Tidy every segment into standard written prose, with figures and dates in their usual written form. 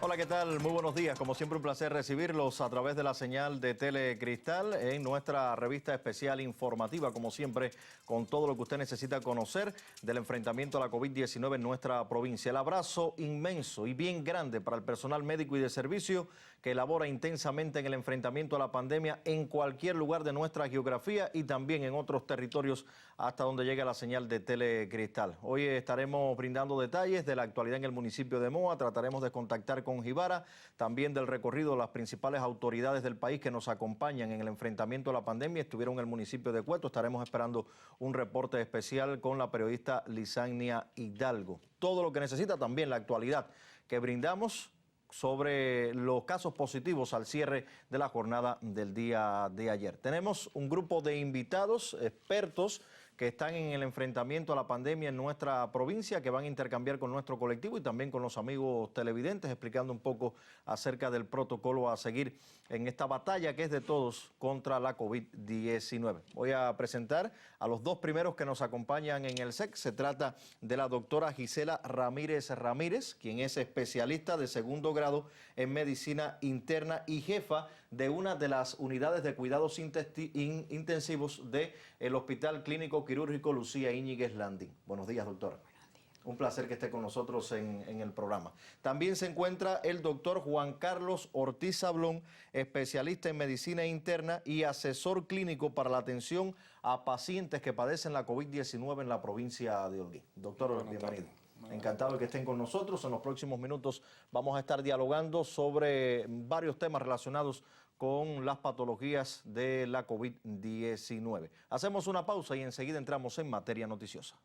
Hola, ¿qué tal? Muy buenos días. Como siempre, un placer recibirlos a través de la señal de Telecristal en nuestra revista especial informativa, como siempre, con todo lo que usted necesita conocer del enfrentamiento a la COVID-19 en nuestra provincia. El abrazo inmenso y bien grande para el personal médico y de servicio que labora intensamente en el enfrentamiento a la pandemia en cualquier lugar de nuestra geografía y también en otros territorios hasta donde llega la señal de Telecristal. Hoy estaremos brindando detalles de la actualidad en el municipio de Moa. Trataremos de contactar con Jibara, también del recorrido de las principales autoridades del país que nos acompañan en el enfrentamiento a la pandemia. Estuvieron en el municipio de Cueto. Estaremos esperando un reporte especial con la periodista Lisania Hidalgo. Todo lo que necesita, también la actualidad que brindamos sobre los casos positivos al cierre de la jornada del día de ayer. Tenemos un grupo de invitados, expertos, que están en el enfrentamiento a la pandemia en nuestra provincia, que van a intercambiar con nuestro colectivo y también con los amigos televidentes, explicando un poco acerca del protocolo a seguir en esta batalla que es de todos contra la COVID-19. Voy a presentar a los dos primeros que nos acompañan en el SEC. Se trata de la doctora Gisela Ramírez Ramírez, quien es especialista de segundo grado en medicina interna y jefa de una de las unidades de cuidados intensivos del Hospital Clínico Quirúrgico Lucía Íñiguez Landín. Buenos días, doctora. Buenos días. Un placer que esté con nosotros en el programa. También se encuentra el doctor Juan Carlos Ortiz Sablón, especialista en medicina interna y asesor clínico para la atención a pacientes que padecen la COVID-19 en la provincia de Holguín. Doctor, bienvenido. Encantado de que estén con nosotros. En los próximos minutos vamos a estar dialogando sobre varios temas relacionados con las patologías de la COVID-19. Hacemos una pausa y enseguida entramos en materia noticiosa.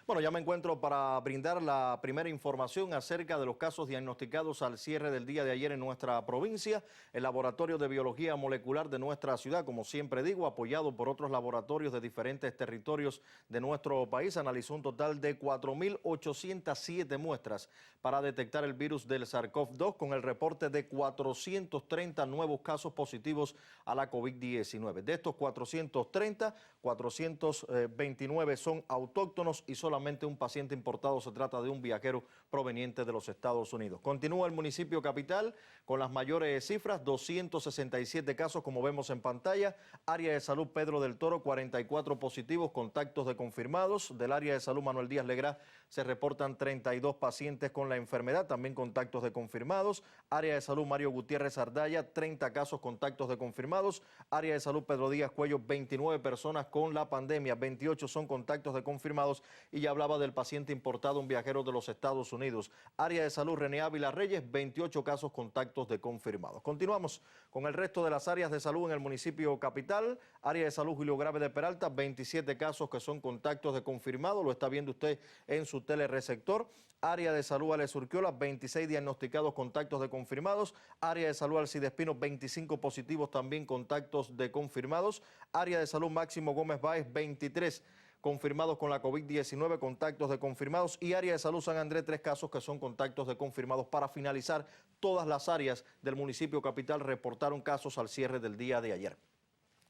Bueno, ya me encuentro para brindar la primera información acerca de los casos diagnosticados al cierre del día de ayer en nuestra provincia. El Laboratorio de Biología Molecular de nuestra ciudad, como siempre digo, apoyado por otros laboratorios de diferentes territorios de nuestro país, analizó un total de 4.807 muestras para detectar el virus del SARS-CoV-2 con el reporte de 430 nuevos casos positivos a la COVID-19. De estos 430, 429 son autóctonos y solamente un paciente importado. Se trata de un viajero proveniente de los Estados Unidos. Continúa el municipio capital con las mayores cifras, 267 casos como vemos en pantalla. Área de salud Pedro del Toro, 44 positivos, contactos de confirmados. Del área de salud Manuel Díaz Legrá se reportan 32 pacientes con la enfermedad, también contactos de confirmados. Área de salud Mario Gutiérrez Ardaya, 30 casos, contactos de confirmados. Área de salud Pedro Díaz Cuello, 29 personas con la pandemia, 28 son contactos de confirmados. Y ya hablaba del paciente importado, un viajero de los Estados Unidos. Área de salud René Ávila Reyes, 28 casos, contactos de confirmados. Continuamos con el resto de las áreas de salud en el municipio capital. Área de salud Julio Grave de Peralta, 27 casos que son contactos de confirmados. Lo está viendo usted en su telereceptor. Área de salud Alex Urquiola, 26 diagnosticados, contactos de confirmados. Área de salud Alcide Espino, 25 positivos, también contactos de confirmados. Área de salud Máximo Gómez Báez, 23 confirmados con la COVID-19, contactos de confirmados. Y área de salud San Andrés, 3 casos que son contactos de confirmados. Para finalizar, todas las áreas del municipio capital reportaron casos al cierre del día de ayer.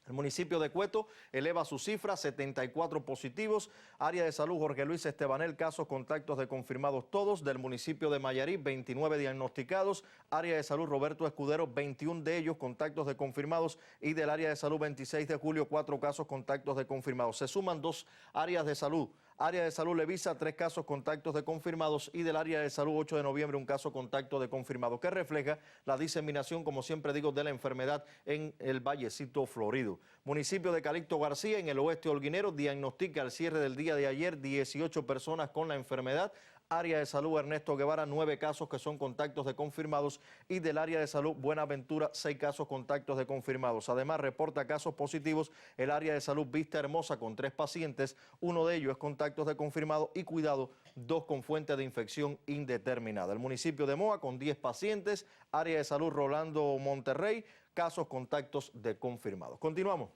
El municipio de Cueto eleva su cifra, 74 positivos. Área de salud Jorge Luis Estebanel, casos, contactos de confirmados todos. Del municipio de Mayarí, 29 diagnosticados. Área de salud Roberto Escudero, 21 de ellos contactos de confirmados. Y del área de salud 26 de julio, 4 casos, contactos de confirmados. Se suman 2 áreas de salud. Área de salud Levisa, 3 casos, contactos de confirmados. Y del área de salud 8 de noviembre, un caso, contacto de confirmado, que refleja la diseminación, como siempre digo, de la enfermedad en el Vallecito Florido. Municipio de Calixto García, en el oeste holguinero, diagnostica al cierre del día de ayer 18 personas con la enfermedad. Área de salud Ernesto Guevara, 9 casos que son contactos de confirmados, y del área de salud Buenaventura, 6 casos contactos de confirmados. Además, reporta casos positivos el área de salud Vista Hermosa con 3 pacientes, uno de ellos es contactos de confirmado y cuidado, 2 con fuente de infección indeterminada. El municipio de Moa con 10 pacientes, área de salud Rolando Monterrey, casos contactos de confirmados. Continuamos.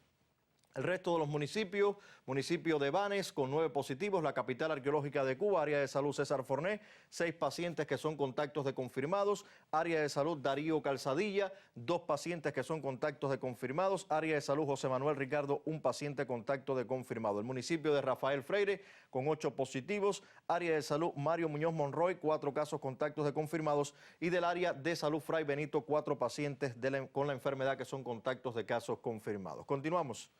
El resto de los municipios, municipio de Banes con 9 positivos, la capital arqueológica de Cuba, área de salud César Forné, 6 pacientes que son contactos de confirmados, área de salud Darío Calzadilla, 2 pacientes que son contactos de confirmados, área de salud José Manuel Ricardo, 1 paciente contacto de confirmado. El municipio de Rafael Freire con 8 positivos, área de salud Mario Muñoz Monroy, 4 casos contactos de confirmados, y del área de salud Fray Benito, 4 pacientes con la enfermedad que son contactos de casos confirmados. Continuamos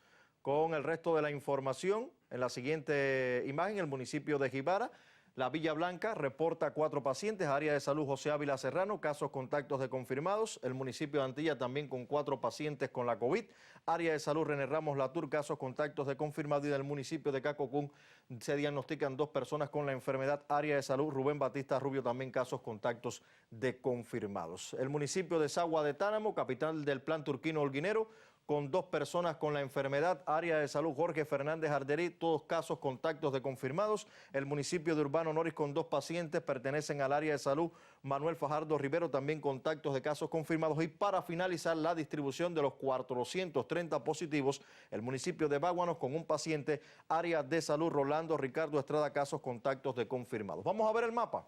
con el resto de la información. En la siguiente imagen, el municipio de Jibara, la Villa Blanca, reporta 4 pacientes, área de salud José Ávila Serrano, casos contactos de confirmados. El municipio de Antilla también con 4 pacientes con la COVID, área de salud René Ramos Latour, casos contactos de confirmados. Y del municipio de Cacocún se diagnostican 2 personas con la enfermedad, área de salud Rubén Batista Rubio, también casos contactos de confirmados. El municipio de Sagua de Tánamo, capital del plan turquino holguinero, con 2 personas con la enfermedad, área de salud Jorge Fernández Arderí, todos casos contactos de confirmados. El municipio de Urbano Noris con 2 pacientes pertenecen al área de salud Manuel Fajardo Rivero, también contactos de casos confirmados. Y para finalizar la distribución de los 430 positivos, el municipio de Báguanos con 1 paciente, área de salud Rolando Ricardo Estrada, casos contactos de confirmados. Vamos a ver el mapa.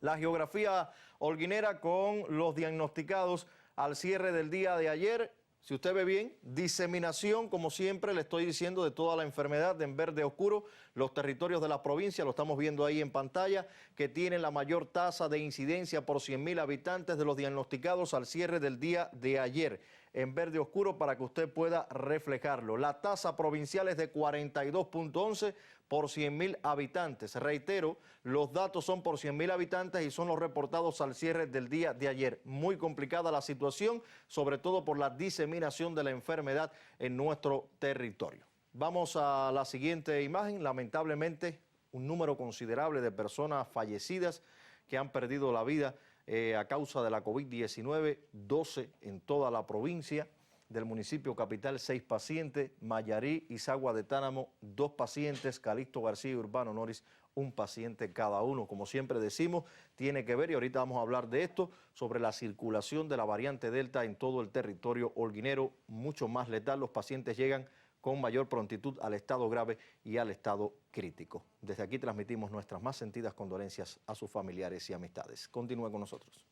La geografía holguinera con los diagnosticados al cierre del día de ayer. Si usted ve bien, diseminación, como siempre le estoy diciendo, de toda la enfermedad en verde oscuro, los territorios de la provincia, lo estamos viendo ahí en pantalla, que tienen la mayor tasa de incidencia por 100.000 habitantes de los diagnosticados al cierre del día de ayer, en verde oscuro para que usted pueda reflejarlo. La tasa provincial es de 42.11 por 100.000 habitantes. Reitero, los datos son por 100.000 habitantes y son los reportados al cierre del día de ayer. Muy complicada la situación, sobre todo por la diseminación de la enfermedad en nuestro territorio. Vamos a la siguiente imagen. Lamentablemente, un número considerable de personas fallecidas que han perdido la vida a causa de la COVID-19, 12 en toda la provincia. Del municipio capital, 6 pacientes, Mayarí y Sagua de Tánamo, 2 pacientes, Calixto García y Urbano Noris, 1 paciente cada uno. Como siempre decimos, tiene que ver, y ahorita vamos a hablar de esto, sobre la circulación de la variante Delta en todo el territorio holguinero, mucho más letal. Los pacientes llegan con mayor prontitud al estado grave y al estado crítico. Desde aquí transmitimos nuestras más sentidas condolencias a sus familiares y amistades. Continúe con nosotros.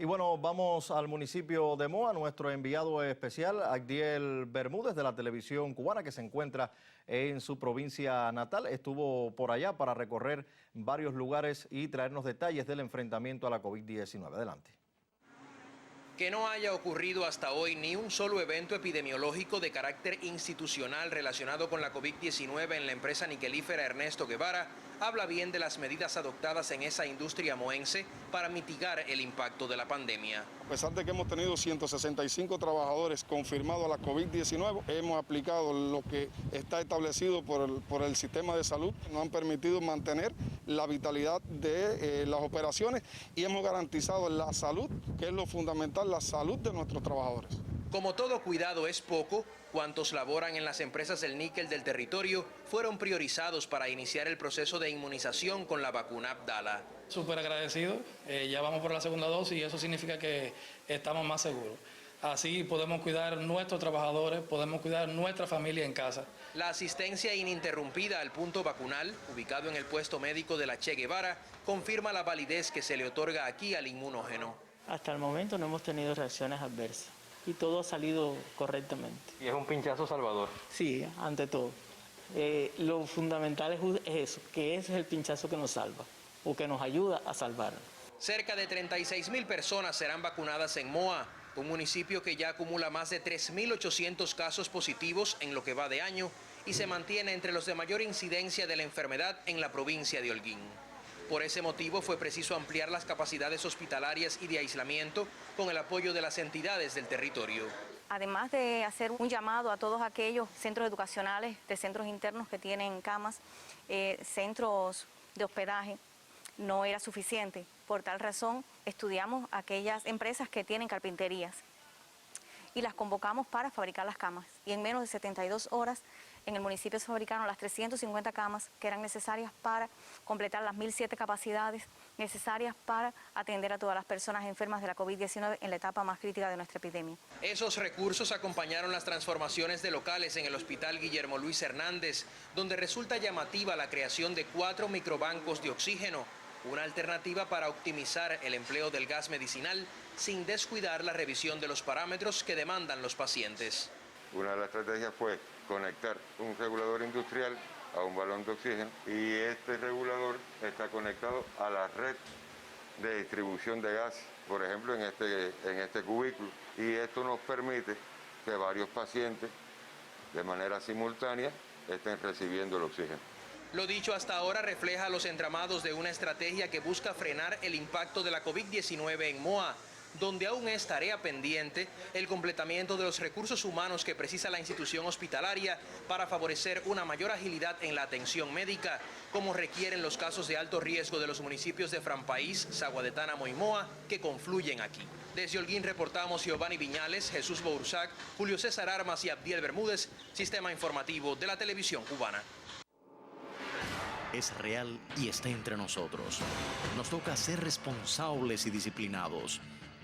Y bueno, vamos al municipio de Moa, nuestro enviado especial, Agdiel Bermúdez, de la televisión cubana, que se encuentra en su provincia natal. Estuvo por allá para recorrer varios lugares y traernos detalles del enfrentamiento a la COVID-19. Adelante. Que no haya ocurrido hasta hoy ni un solo evento epidemiológico de carácter institucional relacionado con la COVID-19 en la empresa niquelífera Ernesto Guevara habla bien de las medidas adoptadas en esa industria moense para mitigar el impacto de la pandemia. A pesar de que hemos tenido 165 trabajadores confirmados a la COVID-19, hemos aplicado lo que está establecido por el sistema de salud. Nos han permitido mantener la vitalidad de las operaciones y hemos garantizado la salud, que es lo fundamental, la salud de nuestros trabajadores. Como todo cuidado es poco, cuantos laboran en las empresas del níquel del territorio fueron priorizados para iniciar el proceso de inmunización con la vacuna Abdala. Súper agradecido, ya vamos por la segunda dosis y eso significa que estamos más seguros. Así podemos cuidar nuestros trabajadores, podemos cuidar nuestra familia en casa. La asistencia ininterrumpida al punto vacunal, ubicado en el puesto médico de la Che Guevara, confirma la validez que se le otorga aquí al inmunógeno. Hasta el momento no hemos tenido reacciones adversas y todo ha salido correctamente. ¿Y es un pinchazo salvador? Sí, ante todo. Lo fundamental es eso, que ese es el pinchazo que nos salva o que nos ayuda a salvar. Cerca de 36.000 personas serán vacunadas en Moa, un municipio que ya acumula más de 3.800 casos positivos en lo que va de año y se mantiene entre los de mayor incidencia de la enfermedad en la provincia de Holguín. Por ese motivo fue preciso ampliar las capacidades hospitalarias y de aislamiento con el apoyo de las entidades del territorio. Además de hacer un llamado a todos aquellos centros educacionales de centros internos que tienen camas, centros de hospedaje, no era suficiente. Por tal razón, estudiamos aquellas empresas que tienen carpinterías y las convocamos para fabricar las camas. Y en menos de 72 horas en el municipio se fabricaron las 350 camas que eran necesarias para completar las 1.007 capacidades necesarias para atender a todas las personas enfermas de la COVID-19 en la etapa más crítica de nuestra epidemia. Esos recursos acompañaron las transformaciones de locales en el Hospital Guillermo Luis Hernández, donde resulta llamativa la creación de 4 microbancos de oxígeno, una alternativa para optimizar el empleo del gas medicinal sin descuidar la revisión de los parámetros que demandan los pacientes. Una de las estrategias fue conectar un regulador industrial a un balón de oxígeno y este regulador está conectado a la red de distribución de gas, por ejemplo en este cubículo, y esto nos permite que varios pacientes de manera simultánea estén recibiendo el oxígeno. Lo dicho hasta ahora refleja los entramados de una estrategia que busca frenar el impacto de la COVID-19 en Moa, donde aún es tarea pendiente el completamiento de los recursos humanos que precisa la institución hospitalaria para favorecer una mayor agilidad en la atención médica, como requieren los casos de alto riesgo de los municipios de Franpaís, Sagua de Tánamo y Moa, que confluyen aquí. Desde Holguín reportamos Giovanni Viñales, Jesús Boursac, Julio César Armas y Abdiel Bermúdez, Sistema Informativo de la Televisión Cubana. Es real y está entre nosotros. Nos toca ser responsables y disciplinados.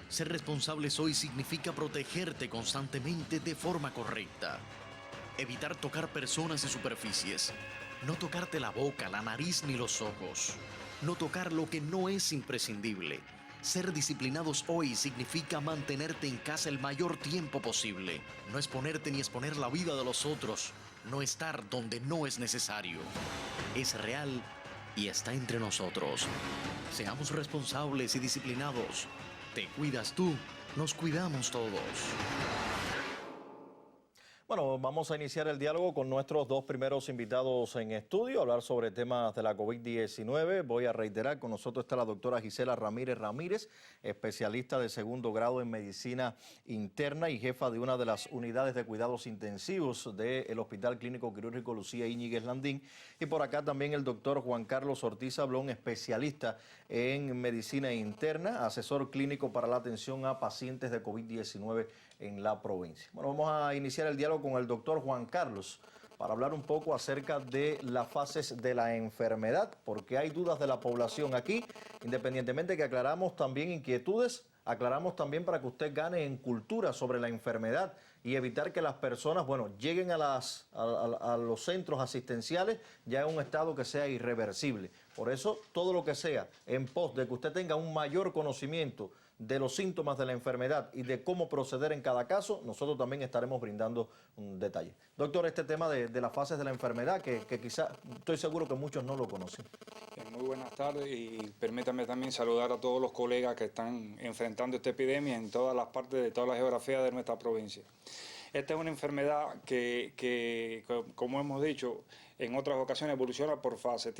Ser responsables hoy significa protegerte constantemente de forma correcta. Evitar tocar personas y superficies. No tocarte la boca, la nariz ni los ojos. No tocar lo que no es imprescindible. Ser disciplinados hoy significa mantenerte en casa el mayor tiempo posible. No exponerte ni exponer la vida de los otros. No estar donde no es necesario. Es real y está entre nosotros. Seamos responsables y disciplinados. Te cuidas tú, nos cuidamos todos. Bueno, vamos a iniciar el diálogo con nuestros dos primeros invitados en estudio, hablar sobre temas de la COVID-19. Voy a reiterar, con nosotros está la doctora Gisela Ramírez, especialista de segundo grado en medicina interna y jefa de una de las unidades de cuidados intensivos del Hospital Clínico Quirúrgico Lucía Íñiguez Landín. Y por acá también el doctor Juan Carlos Ortiz Ablón, especialista en medicina interna, asesor clínico para la atención a pacientes de COVID-19 en la provincia. Bueno, vamos a iniciar el diálogo con el doctor Juan Carlos para hablar un poco acerca de las fases de la enfermedad, porque hay dudas de la población aquí, independientemente que aclaramos también inquietudes, aclaramos también para que usted gane en cultura sobre la enfermedad y evitar que las personas, lleguen a los centros asistenciales ya en un estado que sea irreversible. Por eso, todo lo que sea en pos de que usted tenga un mayor conocimiento de los síntomas de la enfermedad y de cómo proceder en cada caso, nosotros también estaremos brindando un detalle. Doctor, este tema de las fases de la enfermedad, que quizá estoy seguro que muchos no lo conocen. Muy buenas tardes y permítame también saludar a todos los colegas que están enfrentando esta epidemia en todas las partes de toda la geografía de nuestra provincia. Esta es una enfermedad que como hemos dicho, en otras ocasiones evoluciona por fases.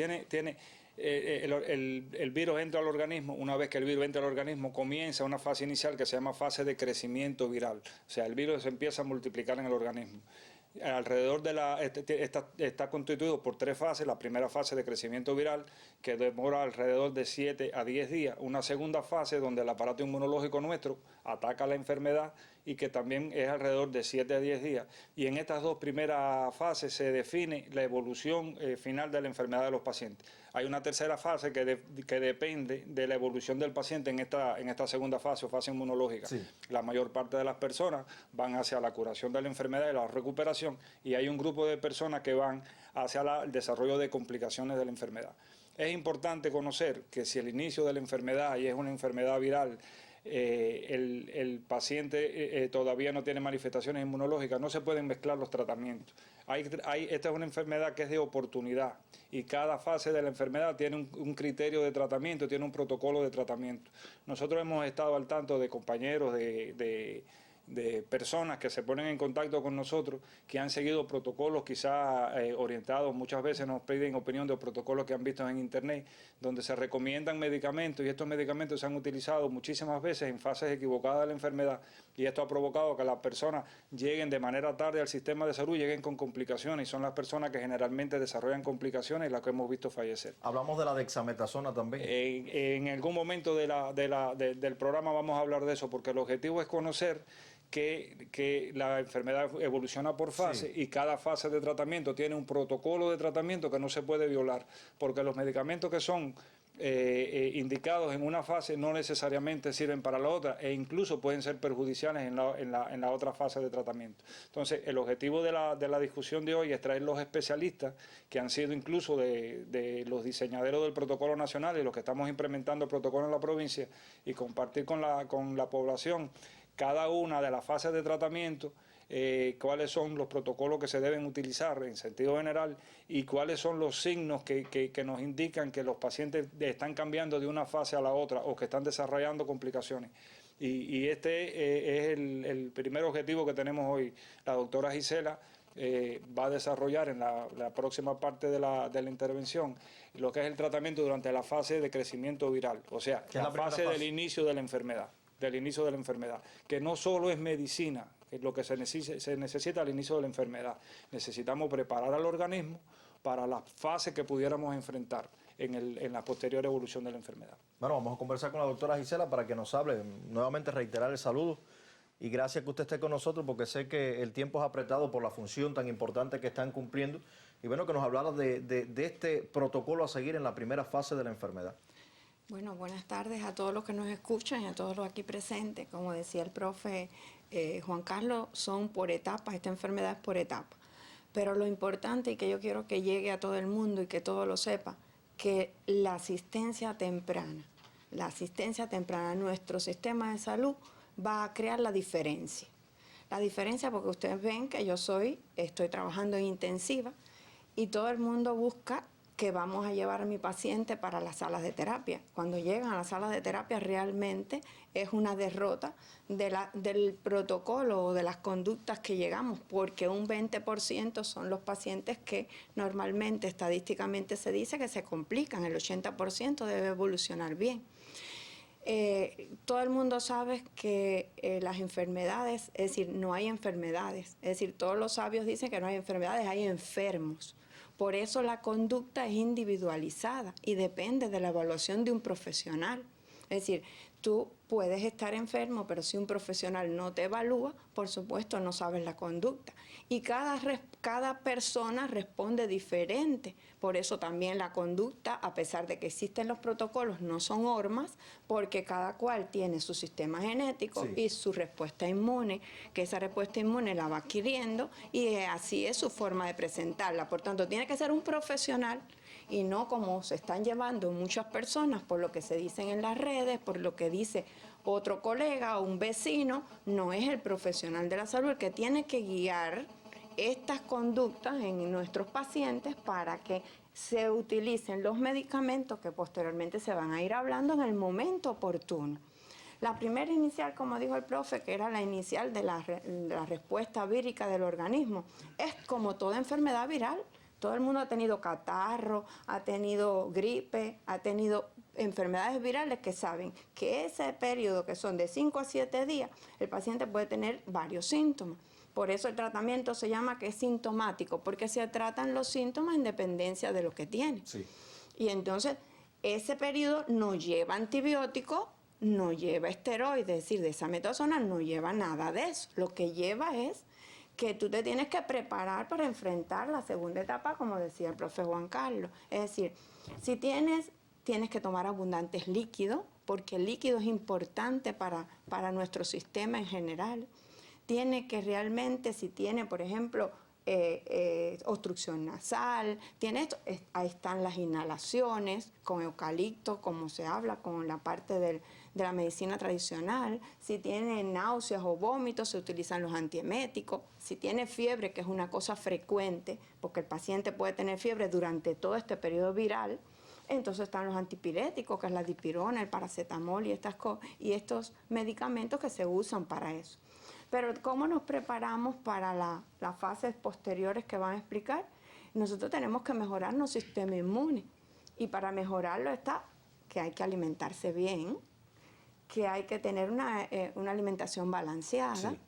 El virus entra al organismo, una vez que el virus entra al organismo comienza una fase inicial que se llama fase de crecimiento viral. O sea, el virus se empieza a multiplicar en el organismo. Alrededor de está constituido por 3 fases. La primera fase de crecimiento viral, que demora alrededor de 7 a 10 días. Una segunda fase donde el aparato inmunológico nuestro ataca la enfermedad y que también es alrededor de 7 a 10 días. Y en estas 2 primeras fases se define la evolución final de la enfermedad de los pacientes. Hay una tercera fase que depende de la evolución del paciente en esta segunda fase o fase inmunológica. Sí. La mayor parte de las personas van hacia la curación de la enfermedad y la recuperación, y hay un grupo de personas que van hacia el desarrollo de complicaciones de la enfermedad. Es importante conocer que si el inicio de la enfermedad y es una enfermedad viral, el paciente todavía no tiene manifestaciones inmunológicas, no se pueden mezclar los tratamientos. Esta es una enfermedad que es de oportunidad y cada fase de la enfermedad tiene un criterio de tratamiento, tiene un protocolo de tratamiento. Nosotros hemos estado al tanto de compañeros de personas que se ponen en contacto con nosotros, que han seguido protocolos quizás orientados, muchas veces nos piden opinión de protocolos que han visto en internet, donde se recomiendan medicamentos y estos medicamentos se han utilizado muchísimas veces en fases equivocadas de la enfermedad, y esto ha provocado que las personas lleguen de manera tarde al sistema de salud, lleguen con complicaciones, y son las personas que generalmente desarrollan complicaciones y las que hemos visto fallecer. Hablamos de la dexametasona también. En algún momento del programa vamos a hablar de eso, porque el objetivo es conocer que la enfermedad evoluciona por fase, y cada fase de tratamiento tiene un protocolo de tratamiento que no se puede violar, porque los medicamentos que son indicados en una fase no necesariamente sirven para la otra, e incluso pueden ser perjudiciales en la otra fase de tratamiento. Entonces, el objetivo de la discusión de hoy es traer los especialistas que han sido incluso de los diseñadores del protocolo nacional y los que estamos implementando el protocolo en la provincia, y compartir con la población cada una de las fases de tratamiento, cuáles son los protocolos que se deben utilizar en sentido general y cuáles son los signos que nos indican que los pacientes están cambiando de una fase a la otra o que están desarrollando complicaciones. Y este es el primer objetivo que tenemos hoy. La doctora Gisela va a desarrollar en la próxima parte de la intervención lo que es el tratamiento durante la fase de crecimiento viral, o sea, la fase del inicio de la enfermedad. Que no solo es medicina, que es lo que se necesita al inicio de la enfermedad. Necesitamos preparar al organismo para las fases que pudiéramos enfrentar en la posterior evolución de la enfermedad. Bueno, vamos a conversar con la doctora Gisela para que nos hable. Nuevamente reiterar el saludo y gracias que usted esté con nosotros, porque sé que el tiempo es apretado por la función tan importante que están cumpliendo, y bueno, que nos hablara de este protocolo a seguir en la primera fase de la enfermedad. Bueno, buenas tardes a todos los que nos escuchan y a todos los aquí presentes. Como decía el profe Juan Carlos, son por etapas, esta enfermedad es por etapas. Pero lo importante, y que yo quiero que llegue a todo el mundo y que todo lo sepa, que la asistencia temprana a nuestro sistema de salud va a crear la diferencia. La diferencia porque ustedes ven que yo estoy trabajando en intensiva y todo el mundo busca que vamos a llevar a mi paciente para las salas de terapia. Cuando llegan a las salas de terapia realmente es una derrota del protocolo o de las conductas que llegamos, porque un 20% son los pacientes que normalmente estadísticamente se dice que se complican, el 80% debe evolucionar bien. Todo el mundo sabe que las enfermedades, es decir, no hay enfermedades, es decir, todos los sabios dicen que no hay enfermedades, hay enfermos. Por eso la conducta es individualizada y depende de la evaluación de un profesional. Es decir, tú puedes estar enfermo, pero si un profesional no te evalúa, por supuesto no sabes la conducta. Y cada persona responde diferente. Por eso también la conducta, a pesar de que existen los protocolos, no son normas, porque cada cual tiene su sistema genético y su respuesta inmune, que esa respuesta inmune la va adquiriendo y así es su forma de presentarla. Por tanto, tiene que ser un profesional y no como se están llevando muchas personas por lo que se dicen en las redes, por lo que dice otro colega o un vecino. No es el profesional de la salud el que tiene que guiar estas conductas en nuestros pacientes para que se utilicen los medicamentos que posteriormente se van a ir hablando en el momento oportuno. La primera inicial, como dijo el profe, que era la inicial de la respuesta vírica del organismo, es como toda enfermedad viral. Todo el mundo ha tenido catarro, ha tenido gripe, ha tenido enfermedades virales que saben que ese periodo, que son de 5 a 7 días, el paciente puede tener varios síntomas. Por eso el tratamiento se llama que es sintomático, porque se tratan los síntomas en dependencia de lo que tiene. Sí. Y entonces ese periodo no lleva antibiótico, no lleva esteroides, es decir, dexametasona no lleva nada de eso. Lo que lleva es que tú te tienes que preparar para enfrentar la segunda etapa, como decía el profe Juan Carlos. Es decir, si tienes que tomar abundantes líquidos, porque el líquido es importante para nuestro sistema en general. Tiene que realmente, si tiene, por ejemplo, obstrucción nasal, ahí están las inhalaciones con eucalipto, como se habla con la parte de la medicina tradicional. Si tiene náuseas o vómitos, se utilizan los antieméticos. Si tiene fiebre, que es una cosa frecuente, porque el paciente puede tener fiebre durante todo este periodo viral, entonces están los antipiréticos, que es la dipirona, el paracetamol y estos medicamentos que se usan para eso. Pero ¿cómo nos preparamos para las fases posteriores que van a explicar? Nosotros tenemos que mejorar nuestro sistema inmune. Y para mejorarlo está que hay que alimentarse bien, que hay que tener una alimentación balanceada, sí,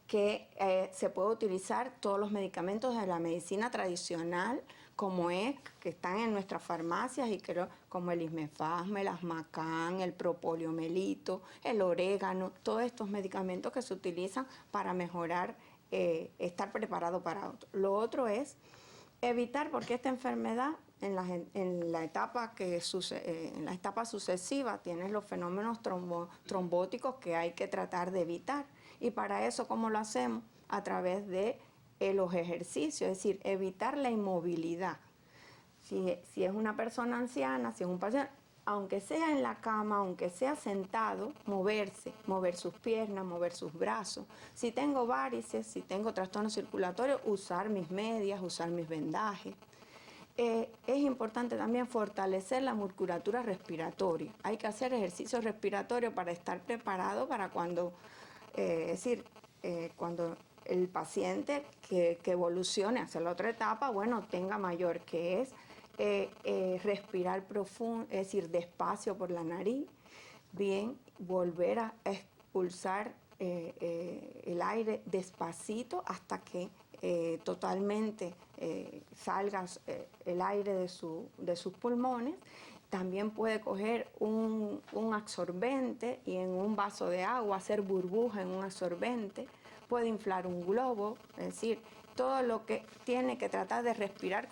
que se puede utilizar todos los medicamentos de la medicina tradicional, como que están en nuestras farmacias, y como el ismefasma, el asmacán, el propoliomelito, el orégano, todos estos medicamentos que se utilizan para mejorar, estar preparado para otro. Lo otro es evitar, porque esta enfermedad en la etapa sucesiva tienes los fenómenos trombóticos que hay que tratar de evitar. Y para eso, ¿cómo lo hacemos? A través de los ejercicios, es decir, evitar la inmovilidad. Si es una persona anciana, si es un paciente, aunque sea en la cama, aunque sea sentado, moverse, mover sus piernas, mover sus brazos. Si tengo varices, si tengo trastorno circulatorio, usar mis medias, usar mis vendajes. Es importante también fortalecer la musculatura respiratoria. Hay que hacer ejercicios respiratorios para estar preparado para cuando, cuando el paciente que evolucione hacia la otra etapa, bueno, tenga mayor, que es respirar profundo, es decir, despacio por la nariz, bien, volver a expulsar el aire despacito hasta que totalmente salga el aire de sus pulmones. También puede coger un absorbente y en un vaso de agua hacer burbuja en un absorbente. Puede inflar un globo, es decir, todo lo que tiene que tratar de respirar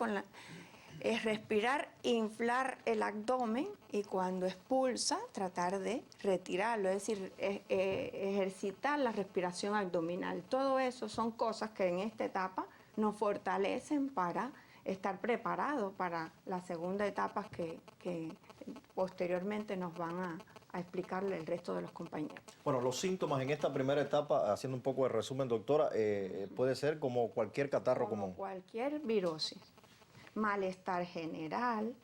es respirar, inflar el abdomen y cuando expulsa tratar de retirarlo, es decir, ejercitar la respiración abdominal. Todo eso son cosas que en esta etapa nos fortalecen para estar preparados para la segunda etapa que posteriormente nos van a explicarle el resto de los compañeros. Bueno, los síntomas en esta primera etapa, haciendo un poco de resumen, doctora, puede ser como cualquier catarro común. Cualquier virosis. Malestar general,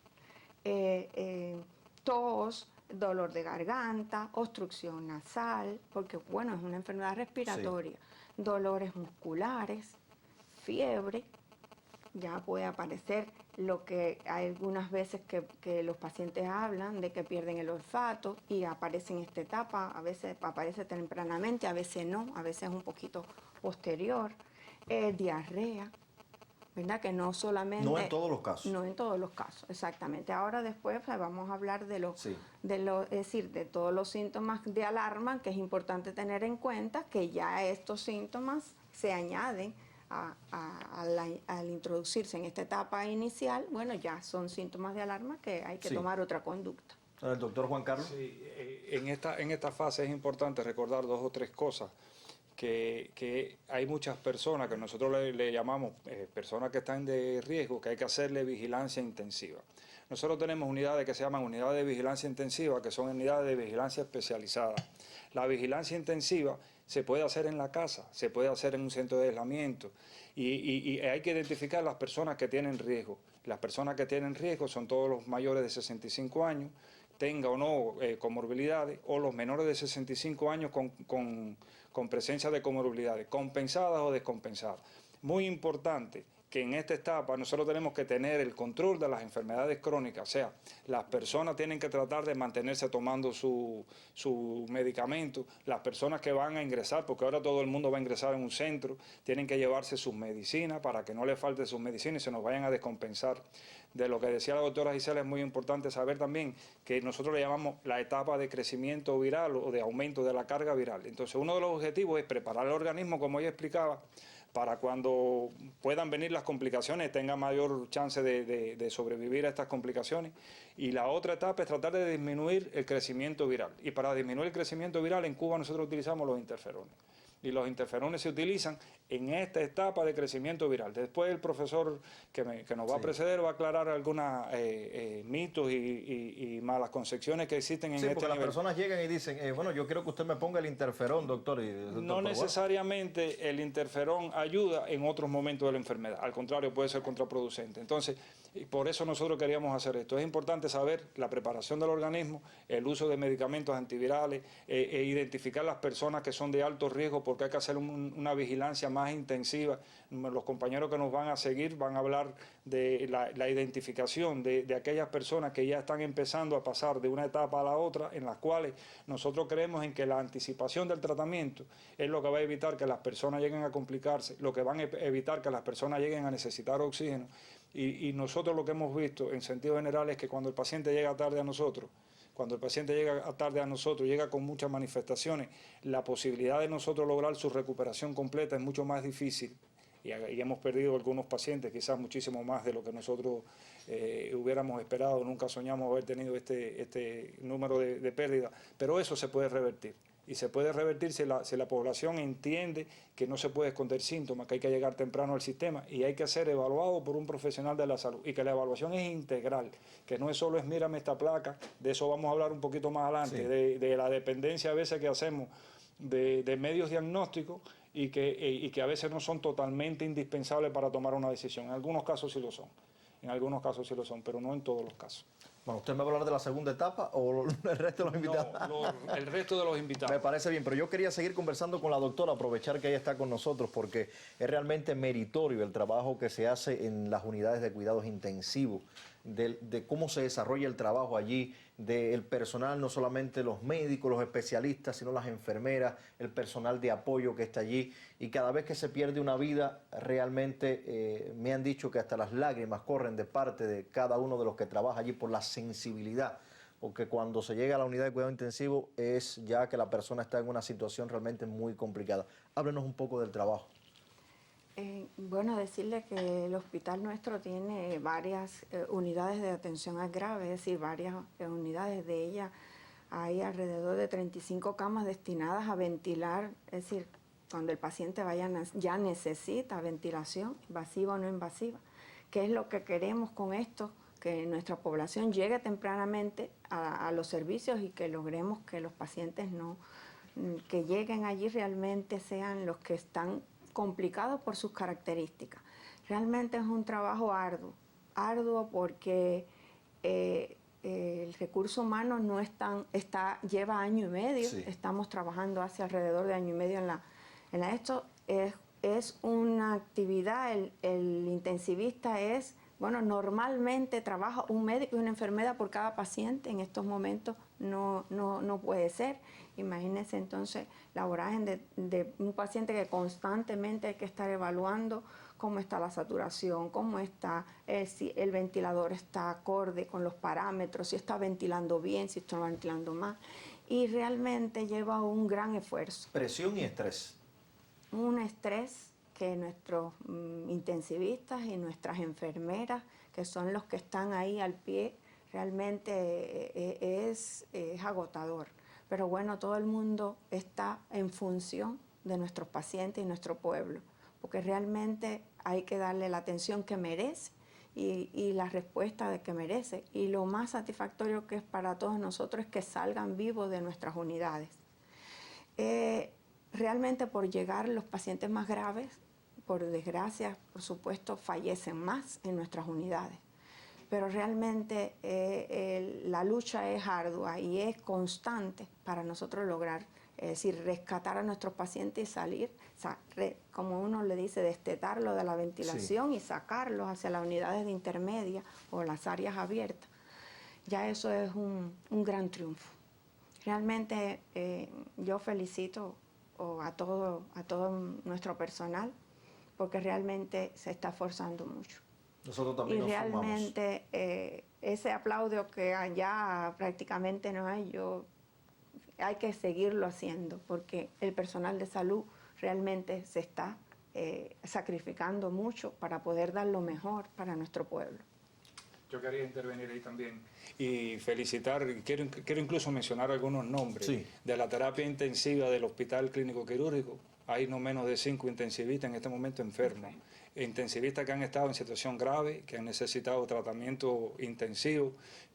tos, dolor de garganta, obstrucción nasal, porque bueno, es una enfermedad respiratoria, sí, dolores musculares, fiebre, ya puede aparecer lo que hay algunas veces que los pacientes hablan de que pierden el olfato y aparece en esta etapa, a veces aparece tempranamente, a veces no, a veces un poquito posterior, diarrea, ¿verdad? Que no solamente... No en todos los casos. No en todos los casos, exactamente. Ahora después vamos a hablar sí, es decir, de todos los síntomas de alarma que es importante tener en cuenta, que ya estos síntomas se añaden al introducirse en esta etapa inicial. Bueno, ya son síntomas de alarma que hay que sí, tomar otra conducta. ¿El doctor Juan Carlos? Sí, en esta fase es importante recordar 2 o 3 cosas. Que hay muchas personas que nosotros le llamamos personas que están de riesgo, que hay que hacerle vigilancia intensiva. Nosotros tenemos unidades que se llaman unidades de vigilancia intensiva, que son unidades de vigilancia especializada. La vigilancia intensiva se puede hacer en la casa, se puede hacer en un centro de aislamiento y hay que identificar las personas que tienen riesgo. Las personas que tienen riesgo son todos los mayores de 65 años, tenga o no comorbilidades, o los menores de 65 años con presencia de comorbilidades, compensadas o descompensadas. Muy importante que en esta etapa nosotros tenemos que tener el control de las enfermedades crónicas, o sea, las personas tienen que tratar de mantenerse tomando su medicamento, las personas que van a ingresar, porque ahora todo el mundo va a ingresar en un centro, tienen que llevarse sus medicinas para que no les falte sus medicinas y se nos vayan a descompensar. De lo que decía la doctora Gisela, es muy importante saber también que nosotros le llamamos la etapa de crecimiento viral o de aumento de la carga viral. Entonces, uno de los objetivos es preparar el organismo, como ella explicaba, para cuando puedan venir las complicaciones, tenga mayor chance de sobrevivir a estas complicaciones. Y la otra etapa es tratar de disminuir el crecimiento viral. Y para disminuir el crecimiento viral, en Cuba nosotros utilizamos los interferones. Y los interferones se utilizan en esta etapa de crecimiento viral. Después el profesor que nos va a preceder va a aclarar algunos mitos y malas concepciones que existen en este nivel. Sí, porque las personas llegan y dicen, bueno, yo quiero que usted me ponga el interferón, doctor. No necesariamente el interferón ayuda en otros momentos de la enfermedad. Al contrario, puede ser contraproducente. Entonces, Y por eso nosotros queríamos hacer esto. Es importante saber la preparación del organismo, el uso de medicamentos antivirales, identificar las personas que son de alto riesgo, porque hay que hacer una vigilancia más intensiva. Los compañeros que nos van a seguir van a hablar de la identificación de aquellas personas que ya están empezando a pasar de una etapa a la otra, en las cuales nosotros creemos en que la anticipación del tratamiento es lo que va a evitar que las personas lleguen a complicarse, lo que van a evitar que las personas lleguen a necesitar oxígeno. Y nosotros lo que hemos visto en sentido general es que cuando el paciente llega tarde a nosotros, llega con muchas manifestaciones, la posibilidad de nosotros lograr su recuperación completa es mucho más difícil. Y hemos perdido algunos pacientes, quizás muchísimo más de lo que nosotros hubiéramos esperado. Nunca soñamos haber tenido este número de pérdidas, pero eso se puede revertir. Y se puede revertir si la población entiende que no se puede esconder síntomas, que hay que llegar temprano al sistema y hay que ser evaluado por un profesional de la salud. Y que la evaluación es integral, que no es solo es mírame esta placa, de eso vamos a hablar un poquito más adelante, sí, de la dependencia a veces que hacemos de medios diagnósticos y que a veces no son totalmente indispensables para tomar una decisión. En algunos casos sí lo son. Pero no en todos los casos. Bueno, ¿usted me va a hablar de la segunda etapa o el resto de los invitados? No, el resto de los invitados. Me parece bien, pero yo quería seguir conversando con la doctora, aprovechar que ella está con nosotros, porque es realmente meritorio el trabajo que se hace en las unidades de cuidados intensivos, de cómo se desarrolla el trabajo allí, del personal, no solamente los médicos, los especialistas, sino las enfermeras, el personal de apoyo que está allí. Y cada vez que se pierde una vida, realmente me han dicho que hasta las lágrimas corren de parte de cada uno de los que trabaja allí por la sensibilidad. Porque cuando se llega a la unidad de cuidado intensivo es ya que la persona está en una situación realmente muy complicada. Háblenos un poco del trabajo. Bueno, decirle que el hospital nuestro tiene varias unidades de atención al grave, es decir, varias unidades de ellas. Hay alrededor de 35 camas destinadas a ventilar, es decir, cuando el paciente ya necesita ventilación, invasiva o no invasiva. ¿Qué es lo que queremos con esto? Que nuestra población llegue tempranamente a los servicios y que logremos que los pacientes que lleguen allí realmente sean los que están complicados por sus características. Realmente es un trabajo arduo porque el recurso humano no lleva año y medio, sí. Estamos trabajando hace alrededor de año y medio esto es una actividad, el intensivista normalmente trabaja un médico y una enfermera por cada paciente. En estos momentos no puede ser. Imagínense entonces la vorágine de un paciente que constantemente hay que estar evaluando cómo está la saturación, cómo está, si el ventilador está acorde con los parámetros, si está ventilando bien, si está ventilando mal. Y realmente lleva un gran esfuerzo. Presión y estrés. Un estrés que nuestros intensivistas y nuestras enfermeras, que son los que están ahí al pie, realmente es agotador. Pero bueno, todo el mundo está en función de nuestros pacientes y nuestro pueblo, porque realmente hay que darle la atención que merece y la respuesta de que merece. Y lo más satisfactorio que es para todos nosotros es que salgan vivos de nuestras unidades. Realmente por llegar los pacientes más graves, por desgracia, por supuesto, fallecen más en nuestras unidades. Pero realmente la lucha es ardua y es constante para nosotros lograr, es decir, rescatar a nuestros pacientes y salir, como uno le dice, destetarlo de la ventilación, sí, y sacarlos hacia las unidades de intermedia o las áreas abiertas. Ya eso es un gran triunfo. Realmente yo felicito a todo nuestro personal, porque realmente se está esforzando mucho. Nosotros también nos sumamos. Y realmente ese aplauso que ya prácticamente no hay, hay que seguirlo haciendo, porque el personal de salud realmente se está sacrificando mucho para poder dar lo mejor para nuestro pueblo. Yo quería intervenir ahí también y felicitar, quiero incluso mencionar algunos nombres, sí, de la terapia intensiva del Hospital Clínico Quirúrgico. Hay no menos de 5 intensivistas en este momento enfermos. Intensivistas que han estado en situación grave, que han necesitado tratamiento intensivo.